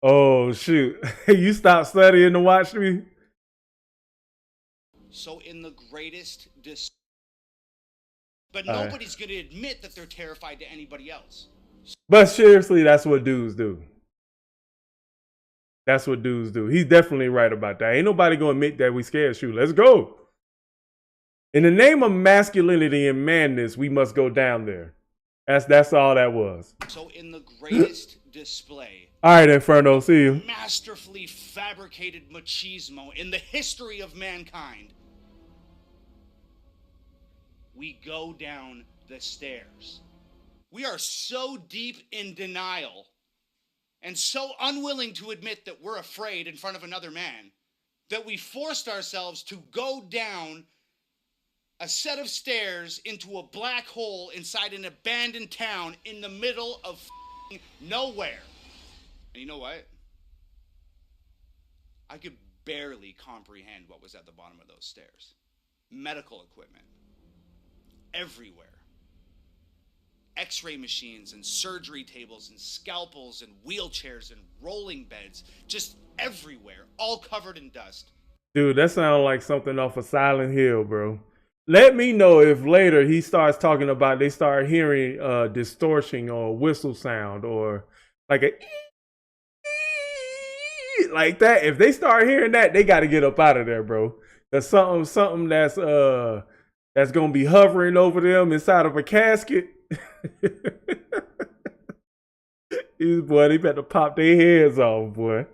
Oh shoot. You stopped studying to watch me? So in the greatest but nobody's going to admit that they're terrified to anybody else. But seriously, that's what dudes do. That's what dudes do. He's definitely right about that. Ain't nobody gonna admit that we scared. Shoot, let's go. In the name of masculinity and madness, we must go down there. That's all that was. So in the greatest display, all right, Inferno, see you. Masterfully fabricated machismo in the history of mankind, we go down the stairs. We are so deep in denial and so unwilling to admit that we're afraid in front of another man that we forced ourselves to go down a set of stairs into a black hole inside an abandoned town in the middle of nowhere. And you know what? I could barely comprehend what was at the bottom of those stairs. Medical equipment everywhere. X-ray machines and surgery tables and scalpels and wheelchairs and rolling beds just everywhere, all covered in dust. Dude, that sounds like something off of Silent Hill, bro. Let me know if later he starts talking about they start hearing distortion or whistle sound or like a like that. If they start hearing that, they got to get up out of there, bro. There's something that's gonna be hovering over them inside of a casket. These boy, they better pop their heads off, boy.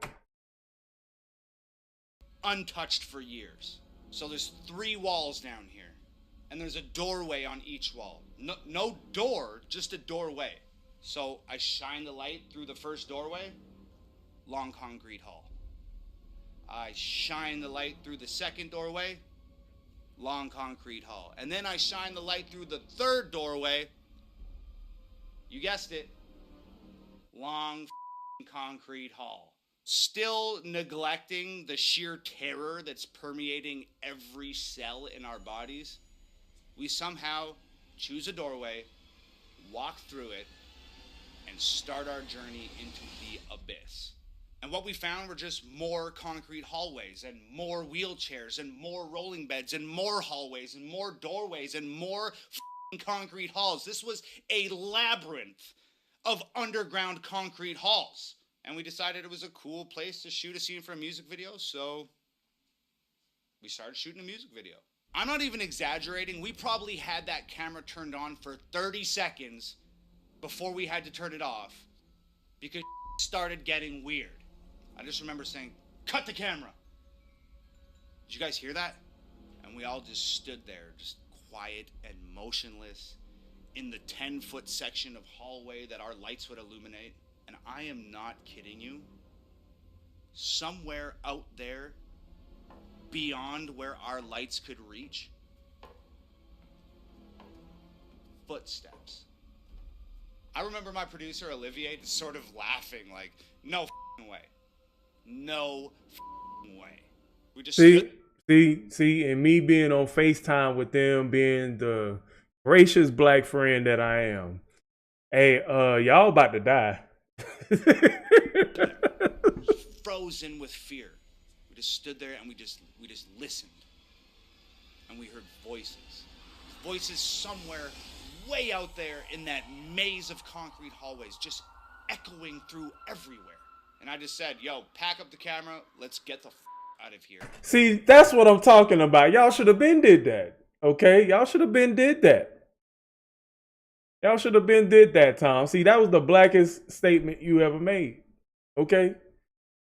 Untouched for years. So there's 3 walls down here. And there's a doorway on each wall. No door, just a doorway. So I shine the light through the first doorway, long concrete hall. I shine the light through the second doorway, long concrete hall. And then I shine the light through the third doorway, you guessed it, long concrete hall. Still neglecting the sheer terror that's permeating every cell in our bodies, we somehow choose a doorway, walk through it, and start our journey into the abyss. And what we found were just more concrete hallways and more wheelchairs and more rolling beds and more hallways and more doorways and more concrete halls. This was a labyrinth of underground concrete halls. And we decided it was a cool place to shoot a scene for a music video, so we started shooting a music video. I'm not even exaggerating. We probably had that camera turned on for 30 seconds before we had to turn it off because it started getting weird. I just remember saying, cut the camera. Did you guys hear that? And we all just stood there, just quiet and motionless in the 10-foot section of hallway that our lights would illuminate. And I am not kidding you. Somewhere out there, beyond where our lights could reach, footsteps. I remember my producer, Olivier, just sort of laughing like, no way. No way. We just see, and me being on FaceTime with them, being the gracious black friend that I am. Hey, y'all about to die. Frozen with fear. We just stood there and we just listened. And we heard voices. Voices somewhere way out there in that maze of concrete hallways, just echoing through everywhere. And I just said, yo, pack up the camera, let's get the out of here. See, that's what I'm talking about. Y'all should have been did that. Okay? Y'all should have been did that. Y'all should have been did that, Tom. See, that was the blackest statement you ever made. Okay?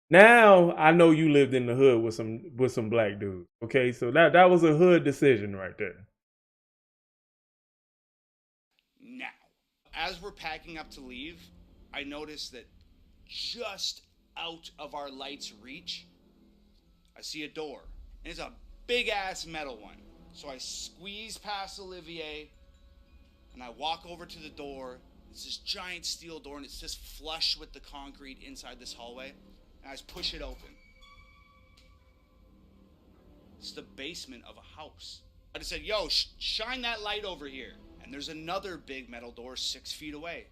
Now I know you lived in the hood with some black dudes. Okay? So that was a hood decision right there. Now, as we're packing up to leave, I notice that just out of our light's reach, I see a door. And it's a big ass metal one. So I squeeze past Olivier and I walk over to the door. It's this giant steel door and it's just flush with the concrete inside this hallway. And I just push it open. It's the basement of a house. I just said, yo, shine that light over here. And there's another big metal door 6 feet away.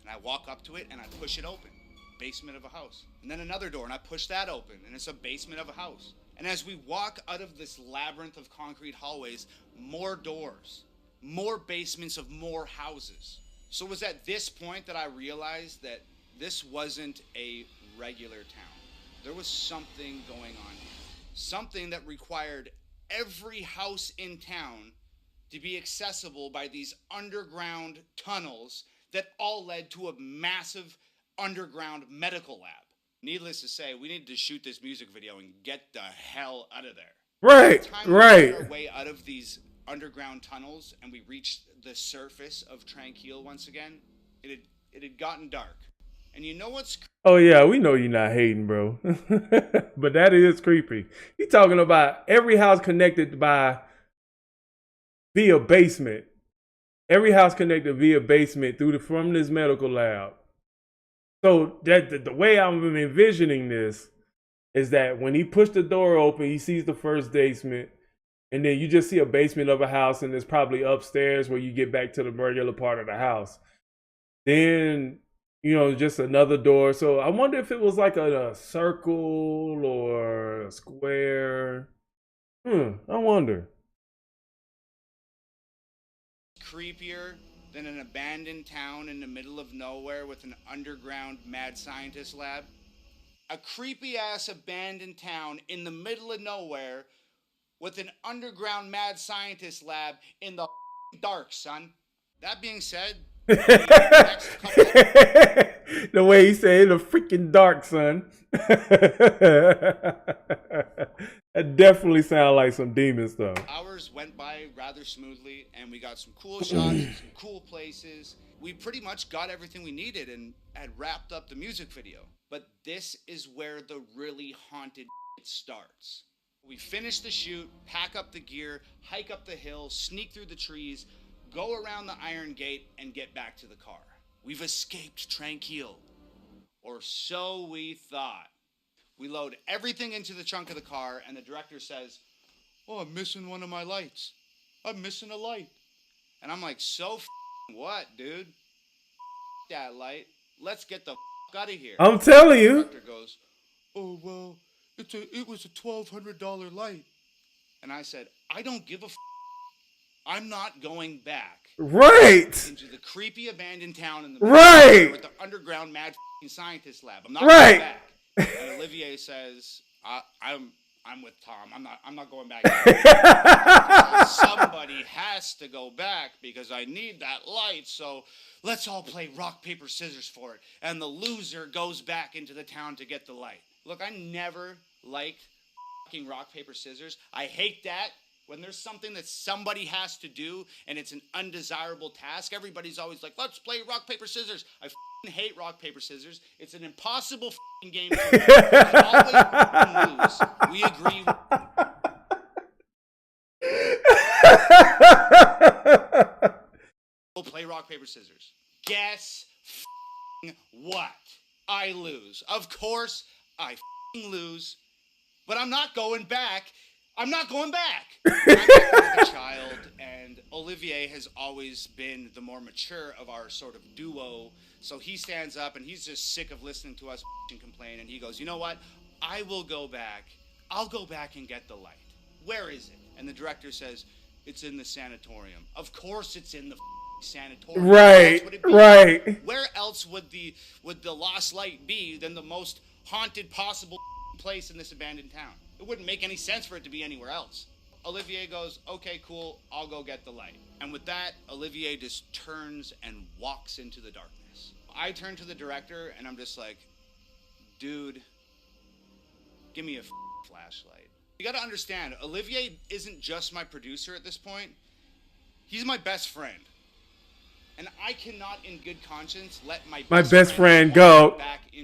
And I walk up to it and I push it open. Basement of a house. And then another door and I push that open and it's a basement of a house. And as we walk out of this labyrinth of concrete hallways, more doors, more basements of more houses. So it was at this point that I realized that this wasn't a regular town. There was something going on here. Something that required every house in town to be accessible by these underground tunnels that all led to a massive underground medical lab. Needless to say, we needed to shoot this music video and get the hell out of there. Right, By the time right. we made our way out of these underground tunnels and we reached the surface of Tranquil once again, it had gotten dark. And you know what's Oh yeah, we know you're not hating, bro. But that is creepy. He talking about every house connected via basement. Every house connected via basement from this medical lab. So that the way I'm envisioning this is that when he pushed the door open, he sees the first basement, and then you just see a basement of a house, and it's probably upstairs where you get back to the regular part of the house. Then, just another door. So I wonder if it was like a circle or a square. I wonder. creepier than an abandoned town in the middle of nowhere with an underground mad scientist lab? A creepy ass abandoned town in the middle of nowhere with an underground mad scientist lab in the dark, son. That being said, the way he said, the freaking dark, son. That definitely sounds like some demon stuff. Hours went by rather smoothly, and we got some cool shots, some cool places. We pretty much got everything we needed and had wrapped up the music video. But this is where the really haunted starts. We finish the shoot, pack up the gear, hike up the hill, sneak through the trees, go around the iron gate, and get back to the car. We've escaped Tranquil. Or so we thought. We load everything into the trunk of the car, and the director says, "Oh, I'm missing one of my lights. I'm missing a light." And I'm like, "So what, dude? That light. Let's get the out of here." I'm telling you. The director goes, "Oh, well, it was a $1,200 light." And I said, "I don't give a I'm not going back." Right. Into the creepy abandoned town in the right with the underground mad scientist lab. I'm not going back. And Olivier says, I'm with Tom. I'm not going back. Somebody has to go back because I need that light. So let's all play rock, paper, scissors for it. And the loser goes back into the town to get the light. Look, I never liked fucking rock, paper, scissors. I hate that. When there's something that somebody has to do and it's an undesirable task, everybody's always like, "Let's play rock, paper, scissors." I hate rock, paper, scissors. It's an impossible game. I always lose. We agree. We'll play rock, paper, scissors. Guess what? I lose. Of course, I lose. But I'm not going back. I'm not going back. I'm like a child, and Olivier has always been the more mature of our sort of duo. So he stands up, and he's just sick of listening to us and complain, and he goes, "You know what? I will go back. I'll go back and get the light. Where is it?" And the director says, "It's in the sanatorium." Of course it's in the sanatorium. Right, right. Where else would the lost light be than the most haunted possible place in this abandoned town? It wouldn't make any sense for it to be anywhere else. Olivier goes, okay, cool, I'll go get the light. And with that, Olivier just turns and walks into the darkness. I turn to the director and I'm just like, dude, give me a flashlight. You gotta understand, Olivier isn't just my producer at this point. He's my best friend. And I cannot, in good conscience, let my best friend go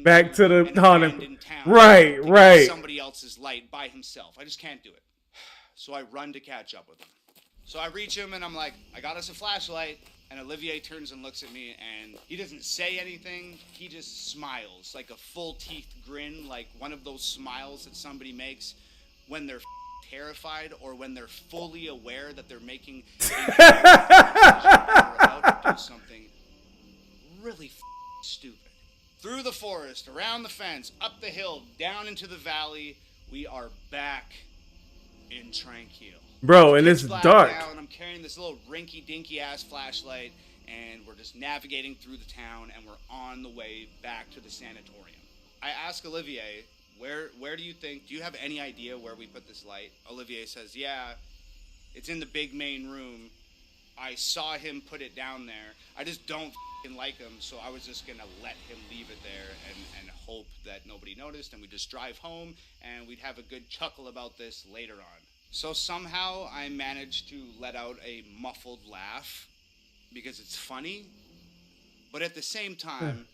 back to the haunted town. Right. Somebody else's light by himself. I just can't do it. So I run to catch up with him. So I reach him and I'm like, I got us a flashlight. And Olivier turns and looks at me and he doesn't say anything. He just smiles, like a full teeth grin, like one of those smiles that somebody makes when they're terrified or when they're fully aware that they're making about to do something really stupid. Through the forest, around the fence, up the hill, down into the valley, we are back in Tranquil. Bro, and it's dark. Now, and I'm carrying this little rinky-dinky ass flashlight, and we're just navigating through the town, and we're on the way back to the sanatorium. I ask Olivier, where do you think, do you have any idea where we put this light? Olivier says, yeah, it's in the big main room. I saw him put it down there. I just don't like him, so I was just gonna let him leave it there and hope that nobody noticed, and we'd just drive home, and we'd have a good chuckle about this later on. So somehow I managed to let out a muffled laugh because it's funny, but at the same time,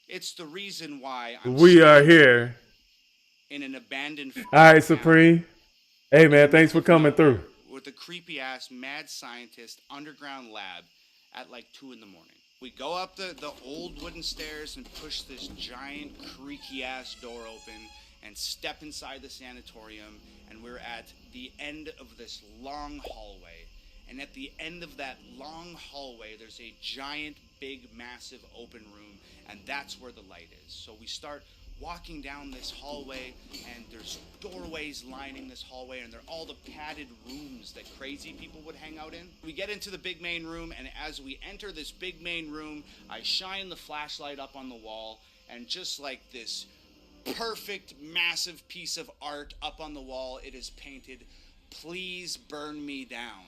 it's the reason why we are here in an abandoned. All right, Supreme. Hey man, thanks for coming through. With a creepy ass mad scientist underground lab at like 2 a.m. We go up the old wooden stairs and push this giant creaky ass door open and step inside the sanatorium, and we're at the end of this long hallway. And at the end of that long hallway, there's a giant, big, massive open room, and that's where the light is. So we start walking down this hallway, and there's doorways lining this hallway, and they're all the padded rooms that crazy people would hang out in. We get into the big main room, and as we enter this big main room, I shine the flashlight up on the wall, and just like this perfect, massive piece of art up on the wall, it is painted, "Please burn me down."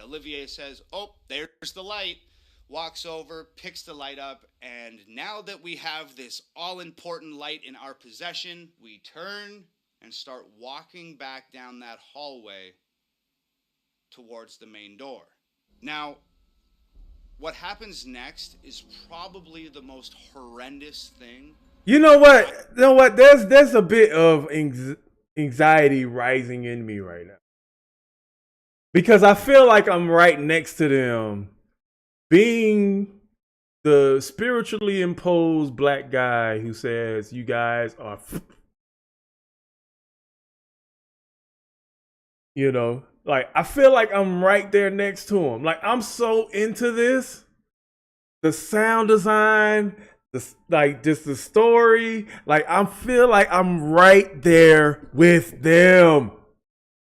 Olivier says, oh, there's the light. Walks over, picks the light up, and now that we have this all-important light in our possession, we turn and start walking back down that hallway towards the main door. Now, what happens next is probably the most horrendous thing. You know what? There's a bit of anxiety rising in me right now. Because I feel like I'm right next to them, being the spiritually imposed black guy who says, you guys are, you know, like, I feel like I'm right there next to him. Like, I'm so into this, the sound design, just the story. Like, I feel like I'm right there with them.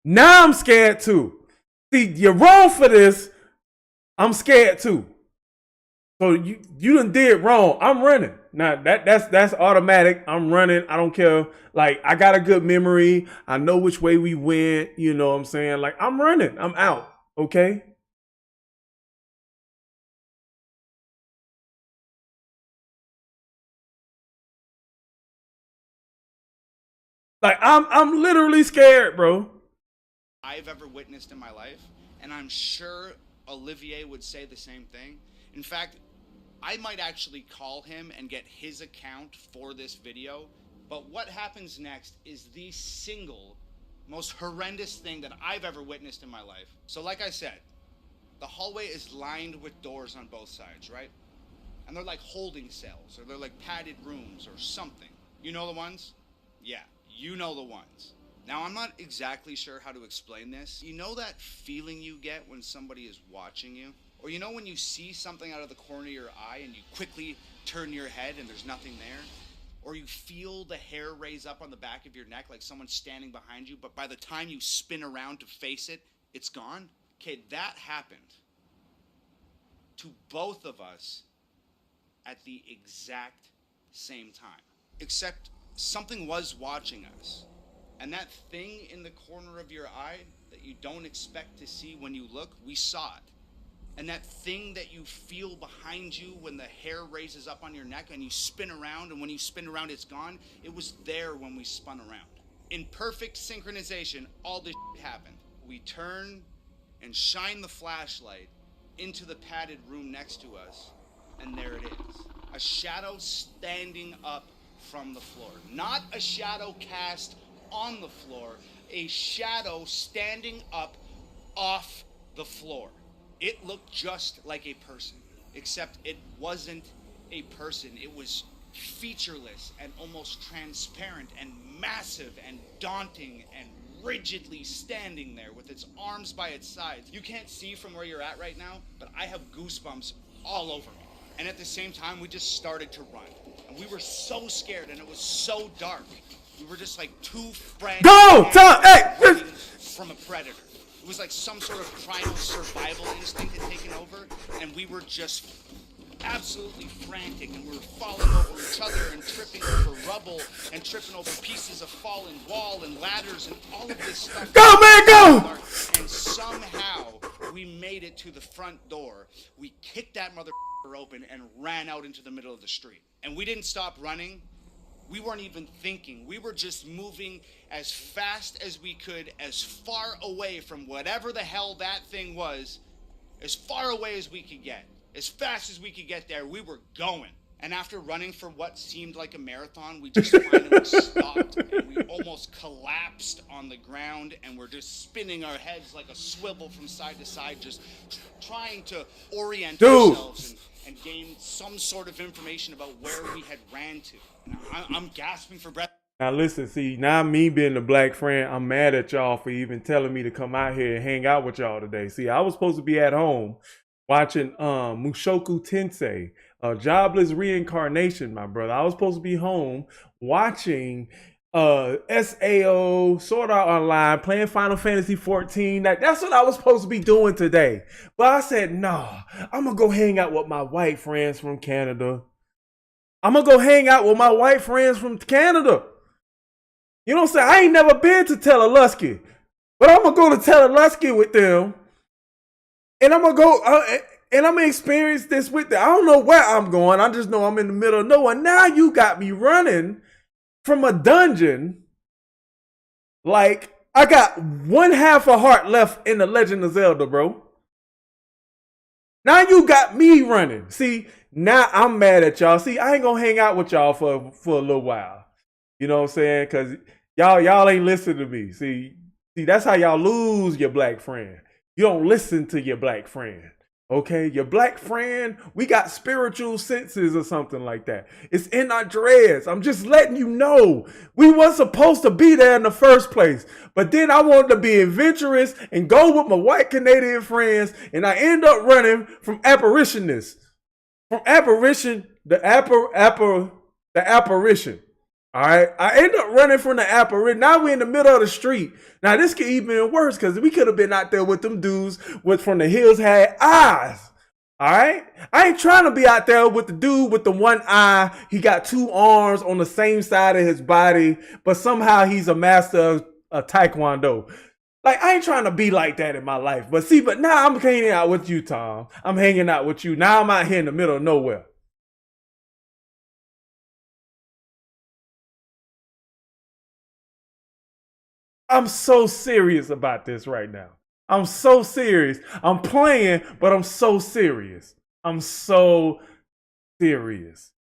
Now I'm scared too. See, you're wrong for this. I'm scared too. So you done did wrong. I'm running. Now that's automatic. I'm running. I don't care. Like, I got a good memory. I know which way we went. You know what I'm saying? Like, I'm running. I'm out. Okay? Like, I'm literally scared, bro. I've ever witnessed in my life, and I'm sure Olivier would say the same thing. In fact, I might actually call him and get his account for this video, but what happens next is the single most horrendous thing that I've ever witnessed in my life. So like I said, the hallway is lined with doors on both sides, right? And they're like holding cells, or they're like padded rooms or something. You know the ones? Yeah, you know the ones. Now, I'm not exactly sure how to explain this. You know that feeling you get when somebody is watching you? Or you know when you see something out of the corner of your eye and you quickly turn your head and there's nothing there? Or you feel the hair raise up on the back of your neck like someone's standing behind you, but by the time you spin around to face it, it's gone? Okay, that happened to both of us at the exact same time. Except something was watching us. And that thing in the corner of your eye that you don't expect to see when you look, we saw it. And that thing that you feel behind you when the hair raises up on your neck and you spin around, and when you spin around it's gone, it was there when we spun around. In perfect synchronization, all this shit happened. We turn and shine the flashlight into the padded room next to us, and there it is. A shadow standing up from the floor. Not a shadow cast on the floor, a shadow standing up off the floor. It looked just like a person, except it wasn't a person. It was featureless and almost transparent and massive and daunting and rigidly standing there with its arms by its sides. You can't see from where you're at right now, but I have goosebumps all over me. And at the same time, we just started to run. And we were so scared, and it was so dark. We were just like two friends running from a predator. It was like some sort of primal survival instinct had taken over, and we were just absolutely frantic, and we were falling over each other and tripping over rubble and tripping over pieces of fallen wall and ladders and all of this stuff. Go, man, go! And somehow we made it to the front door. We kicked that motherfucker open and ran out into the middle of the street. And we didn't stop running. We weren't even thinking. We were just moving as fast as we could, as far away from whatever the hell that thing was, as far away as we could get. As fast as we could get there, we were going. And after running for what seemed like a marathon, we just finally stopped, and we almost collapsed on the ground, and we're just spinning our heads like a swivel from side to side, just trying to orient ourselves and gain some sort of information about where we had ran to. And I'm gasping for breath. Now listen, see, now me being the black friend, I'm mad at y'all for even telling me to come out here and hang out with y'all today. See, I was supposed to be at home watching Mushoku Tensei, a jobless reincarnation, my brother. I was supposed to be home watching SAO, Sword Art Online, playing Final Fantasy 14. That's what I was supposed to be doing today. But I said, nah, I'm going to go hang out with my white friends from Canada. I'm going to go hang out with my white friends from Canada. You know what I'm saying? I ain't never been to Telelusky, but I'm going to go to Telelusky with them. And I'm going to go, and I'm going to experience this with them. I don't know where I'm going. I just know I'm in the middle of nowhere. Now you got me running from a dungeon. Like, I got one half a heart left in The Legend of Zelda, bro. Now you got me running. See, now I'm mad at y'all. See, I ain't going to hang out with y'all for a little while. You know what I'm saying? Because y'all ain't listening to me. See, that's how y'all lose your black friend. You don't listen to your black friend, okay? Your black friend, we got spiritual senses or something like that. It's in our dreads. I'm just letting you know. We weren't supposed to be there in the first place. But then I wanted to be adventurous and go with my white Canadian friends, and I end up running from apparitionists. From apparition, the apparition. All right, I end up running from the apparition. Now we're in the middle of the street. Now this could even be worse because we could have been out there with them dudes with from the hills had eyes. All right, I ain't trying to be out there with the dude with the one eye. He got two arms on the same side of his body, but somehow he's a master of Taekwondo. Like, I ain't trying to be like that in my life. But see, but now I'm hanging out with you, Tom. I'm hanging out with you. Now I'm out here in the middle of nowhere. I'm so serious about this right now. I'm so serious. I'm playing, but I'm so serious. I'm so serious.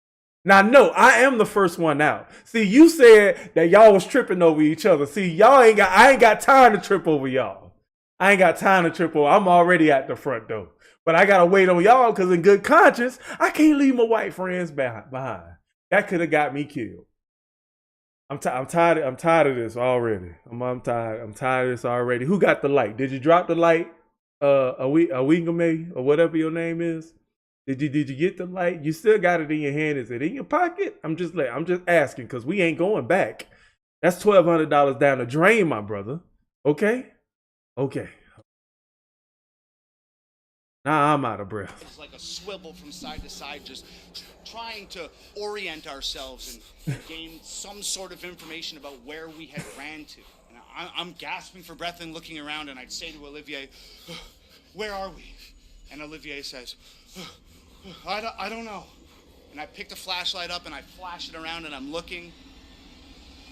Now, no, I am the first one out. See, you said that y'all was tripping over each other. See, I ain't got time to trip over y'all. I ain't got time to trip over. I'm already at the front door. But I got to wait on y'all because in good conscience, I can't leave my white friends behind. That could have got me killed. I'm tired of this already. I'm tired of this already. Who got the light? Did you drop the light? Awingame or whatever your name is. Did you get the light? You still got it in your hand. Is it in your pocket? I'm just asking because we ain't going back. That's $1,200 down the drain, my brother. Okay. Now I'm out of breath. It's like a swivel from side to side, just trying to orient ourselves and gain some sort of information about where we had ran to. And I'm gasping for breath and looking around, and I'd say to Olivier, where are we? And Olivier says, I don't know. And I pick the flashlight up and I flash it around and I'm looking.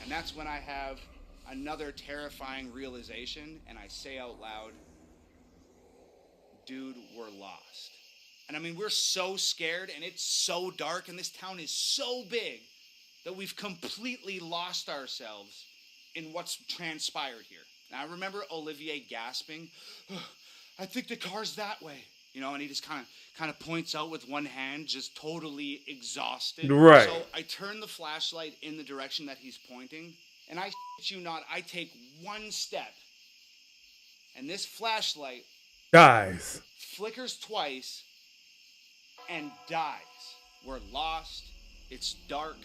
And that's when I have another terrifying realization, and I say out loud, dude, we're lost. And I mean, we're so scared, and it's so dark, and this town is so big that we've completely lost ourselves in what's transpired here. And I remember Olivier gasping, I think the car's that way. You know, and he just kind of points out with one hand, just totally exhausted. Right. So I turn the flashlight in the direction that he's pointing, and I shit you not, I take one step, and this flashlight dies, flickers twice, and dies. We're lost. It's dark.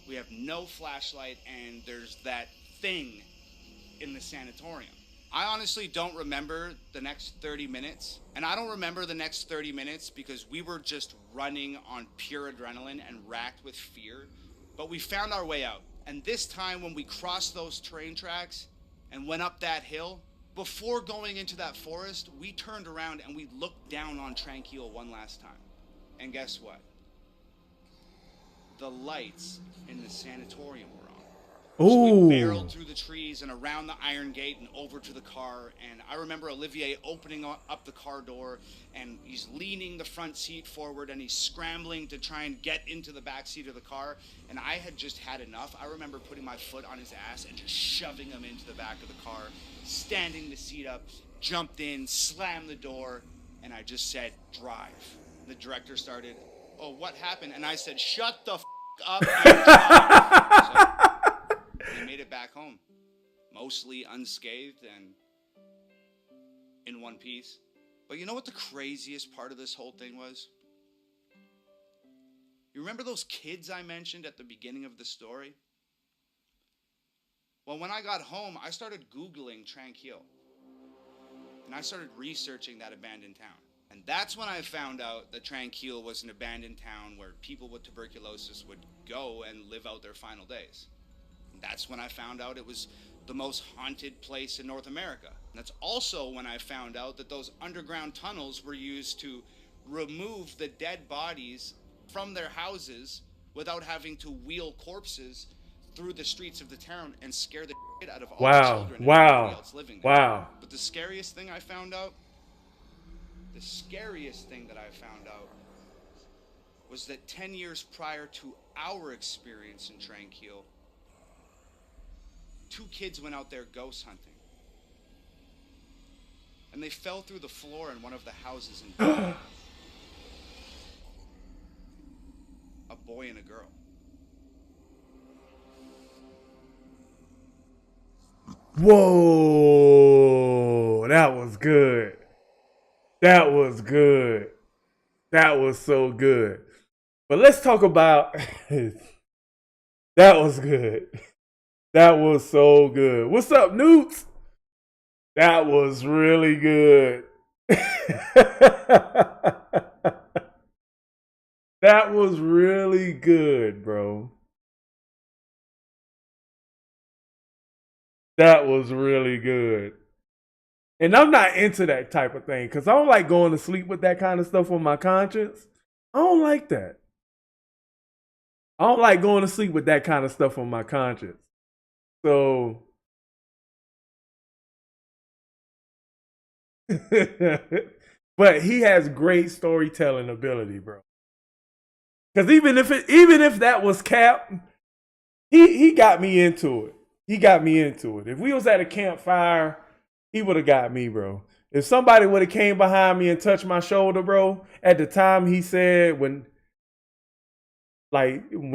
We have no flashlight, and there's that thing in the sanatorium. I honestly don't remember the next 30 minutes. And I don't remember the next 30 minutes because we were just running on pure adrenaline and racked with fear. But we found our way out. And this time when we crossed those train tracks and went up that hill, before going into that forest, we turned around and we looked down on Tranquille one last time. And guess what? The lights in the sanatorium were on. So we barreled through the trees and around the iron gate and over to the car. And I remember Olivier opening up the car door, and he's leaning the front seat forward and he's scrambling to try and get into the back seat of the car. And I had just had enough. I remember putting my foot on his ass and just shoving him into the back of the car, standing the seat up, jumped in, slammed the door, and I just said, drive. The director started, oh, what happened? And I said, shut the f*** up and drive. So, we made it back home, mostly unscathed and in one piece. But you know what the craziest part of this whole thing was? You remember those kids I mentioned at the beginning of the story? Well, when I got home, I started Googling Tranquille. And I started researching that abandoned town. And that's when I found out that Tranquille was an abandoned town where people with tuberculosis would go and live out their final days. That's when I found out it was the most haunted place in North America. And that's also when I found out that those underground tunnels were used to remove the dead bodies from their houses without having to wheel corpses through the streets of the town and scare the shit out of all the children and everybody else living there. But the scariest thing I found out, was that 10 years prior to our experience in Tranquille, 2 kids went out there ghost hunting. And they fell through the floor in one of the houses and died. A boy and a girl. Whoa, that was good. That was good. That was so good. But let's talk about that was good. That was so good. What's up, Newts? That was really good. That was really good, bro. That was really good. And I'm not into that type of thing because I don't like going to sleep with that kind of stuff on my conscience. I don't like that. I don't like going to sleep with that kind of stuff on my conscience. So, but he has great storytelling ability, bro. Because even if that was Cap, he got me into it. He got me into it. If we was at a campfire, he would have got me, bro. If somebody would have came behind me and touched my shoulder, bro, at the time he said when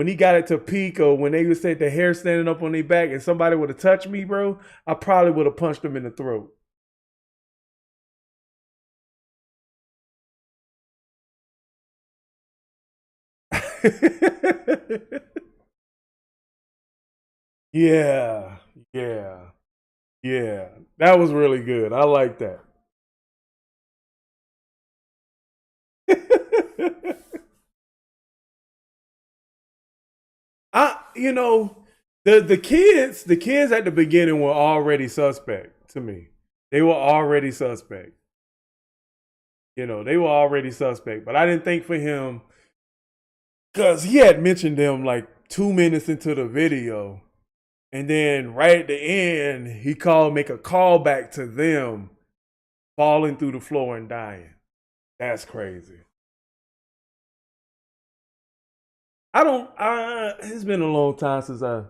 he got it to peak or when they would say the hair standing up on their back and somebody would have touched me, bro, I probably would have punched him in the throat. Yeah. That was really good. I like that. you know, the kids at the beginning were already suspect to me. They were already suspect. You know, they were already suspect, but I didn't think for him because he had mentioned them like 2 minutes into the video, and then right at the end, he make a call back to them falling through the floor and dying. That's crazy. I don't. It's been a long time since I.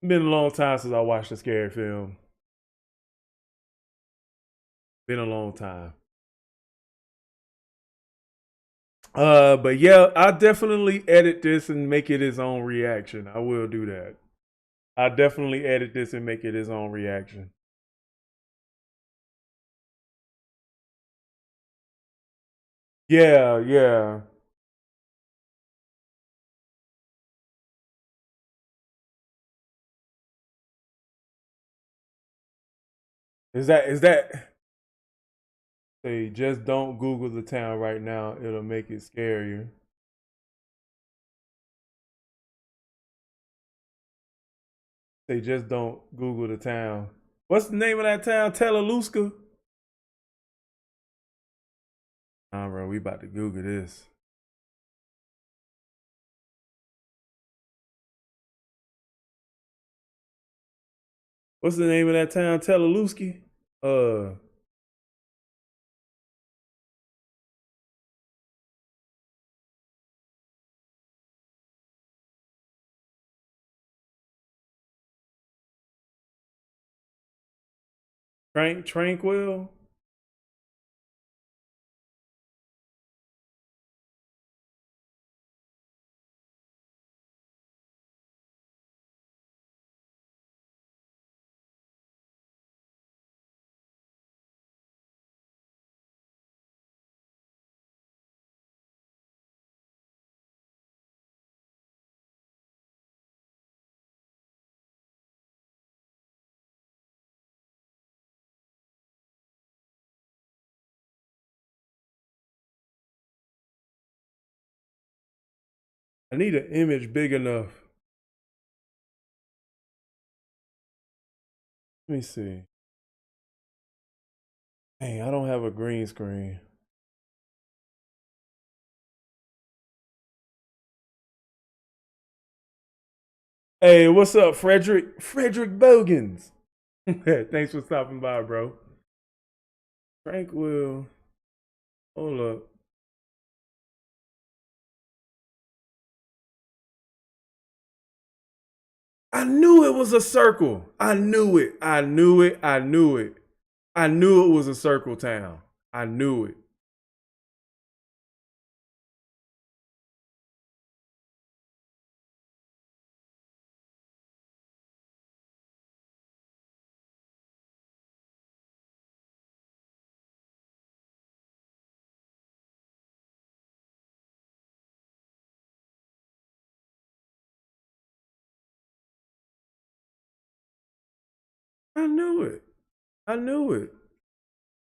Been a long time since I watched a scary film. Been a long time. But yeah, I definitely edit this and make it his own reaction. I will do that. I definitely edit this and make it his own reaction. Yeah, yeah. Is that say just don't Google the town right now, it'll make it scarier. Say just don't Google the town. What's the name of that town? Telaluska? Nah, bro, we about to Google this. What's the name of that town? Telaluski? Uh Tranquil? I need an image big enough. Let me see. Hey, I don't have a green screen. Hey, what's up, Frederick? Frederick Bogans. Thanks for stopping by, bro. Tranquil. Hold up. I knew it was a circle. I knew it. I knew it. I knew it. I knew it was a circle town. I knew it. I knew it. I knew it.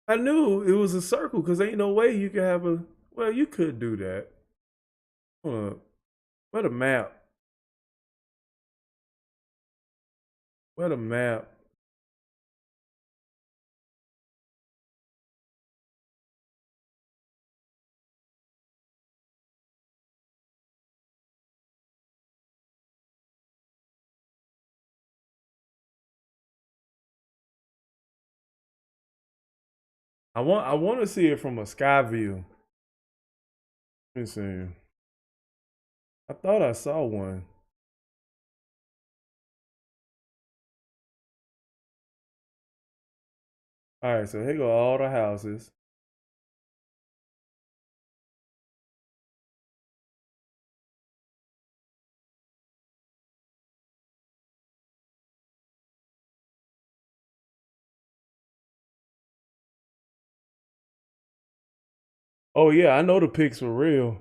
I knew it was a circle because ain't no way you could have a. Well, you could do that. Hold up. What a map. What a map. I want to see it from a sky view. Let me see. I thought I saw one. All right, so here go all the houses. Oh yeah, I know the pics were real.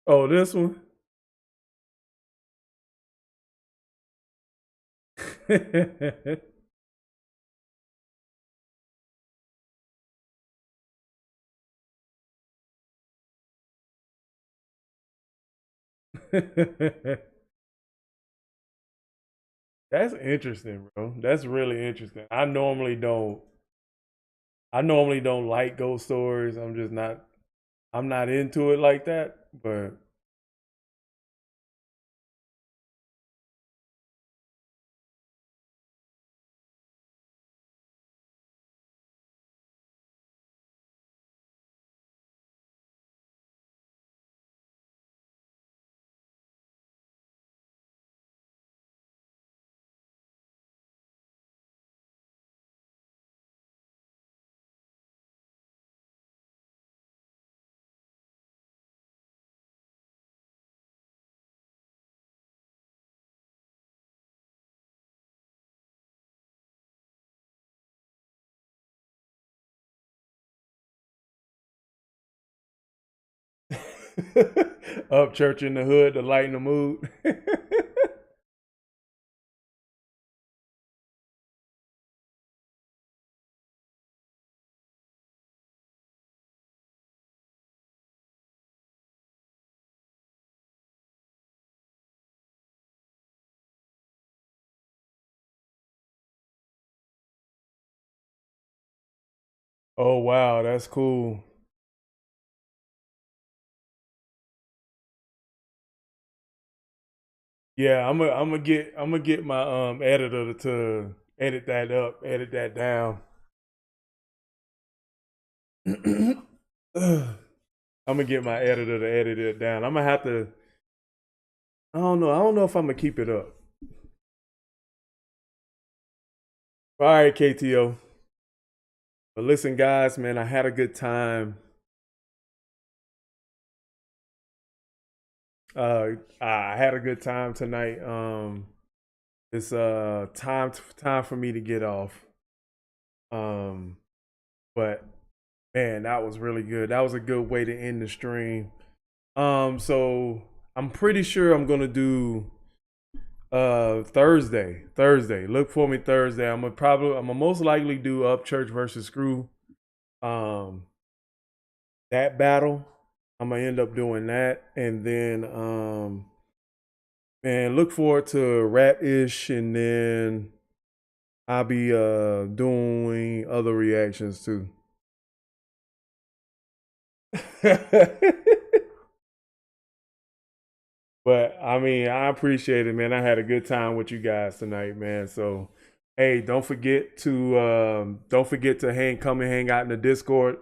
Oh, this one. That's interesting, bro. That's really interesting. I normally don't like ghost stories. I'm not into it like that, but up church in the hood to lighten the mood. Oh wow, that's cool. Yeah, I'm gonna get my editor to edit that up, edit that down. I'm gonna get my editor to edit it down. I'm gonna have to. I don't know. I don't know if I'm gonna keep it up. All right, KTO. But listen, guys, man, I had a good time. I had a good time tonight. It's time for me to get off. Um, but man, that was really good. That was a good way to end the stream. So I'm pretty sure I'm gonna do Thursday. Thursday. Look for me Thursday. I'm gonna most likely do Up Church versus Screw. Um that battle. I'm gonna end up doing that. And then man, look forward to Rat Ish, and then I'll be doing other reactions too. But I mean, I appreciate it, man. I had a good time with you guys tonight, man. So, hey, don't forget to come and hang out in the Discord.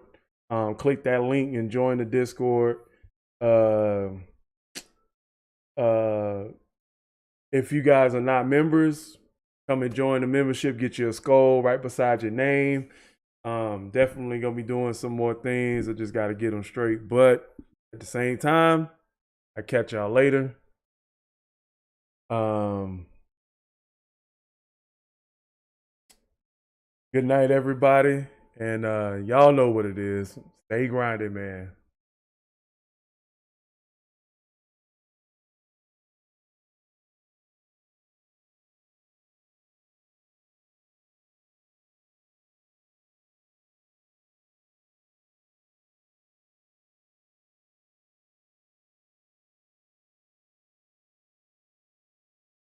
Click that link and join the Discord. Uh, uh, if you guys are not members, come and join the membership. Get you a skull right beside your name. Definitely gonna be doing some more things. I just got to get them straight. But at the same time, I catch y'all later. Um, Good night, everybody. And y'all know what it is. Stay grinding, man.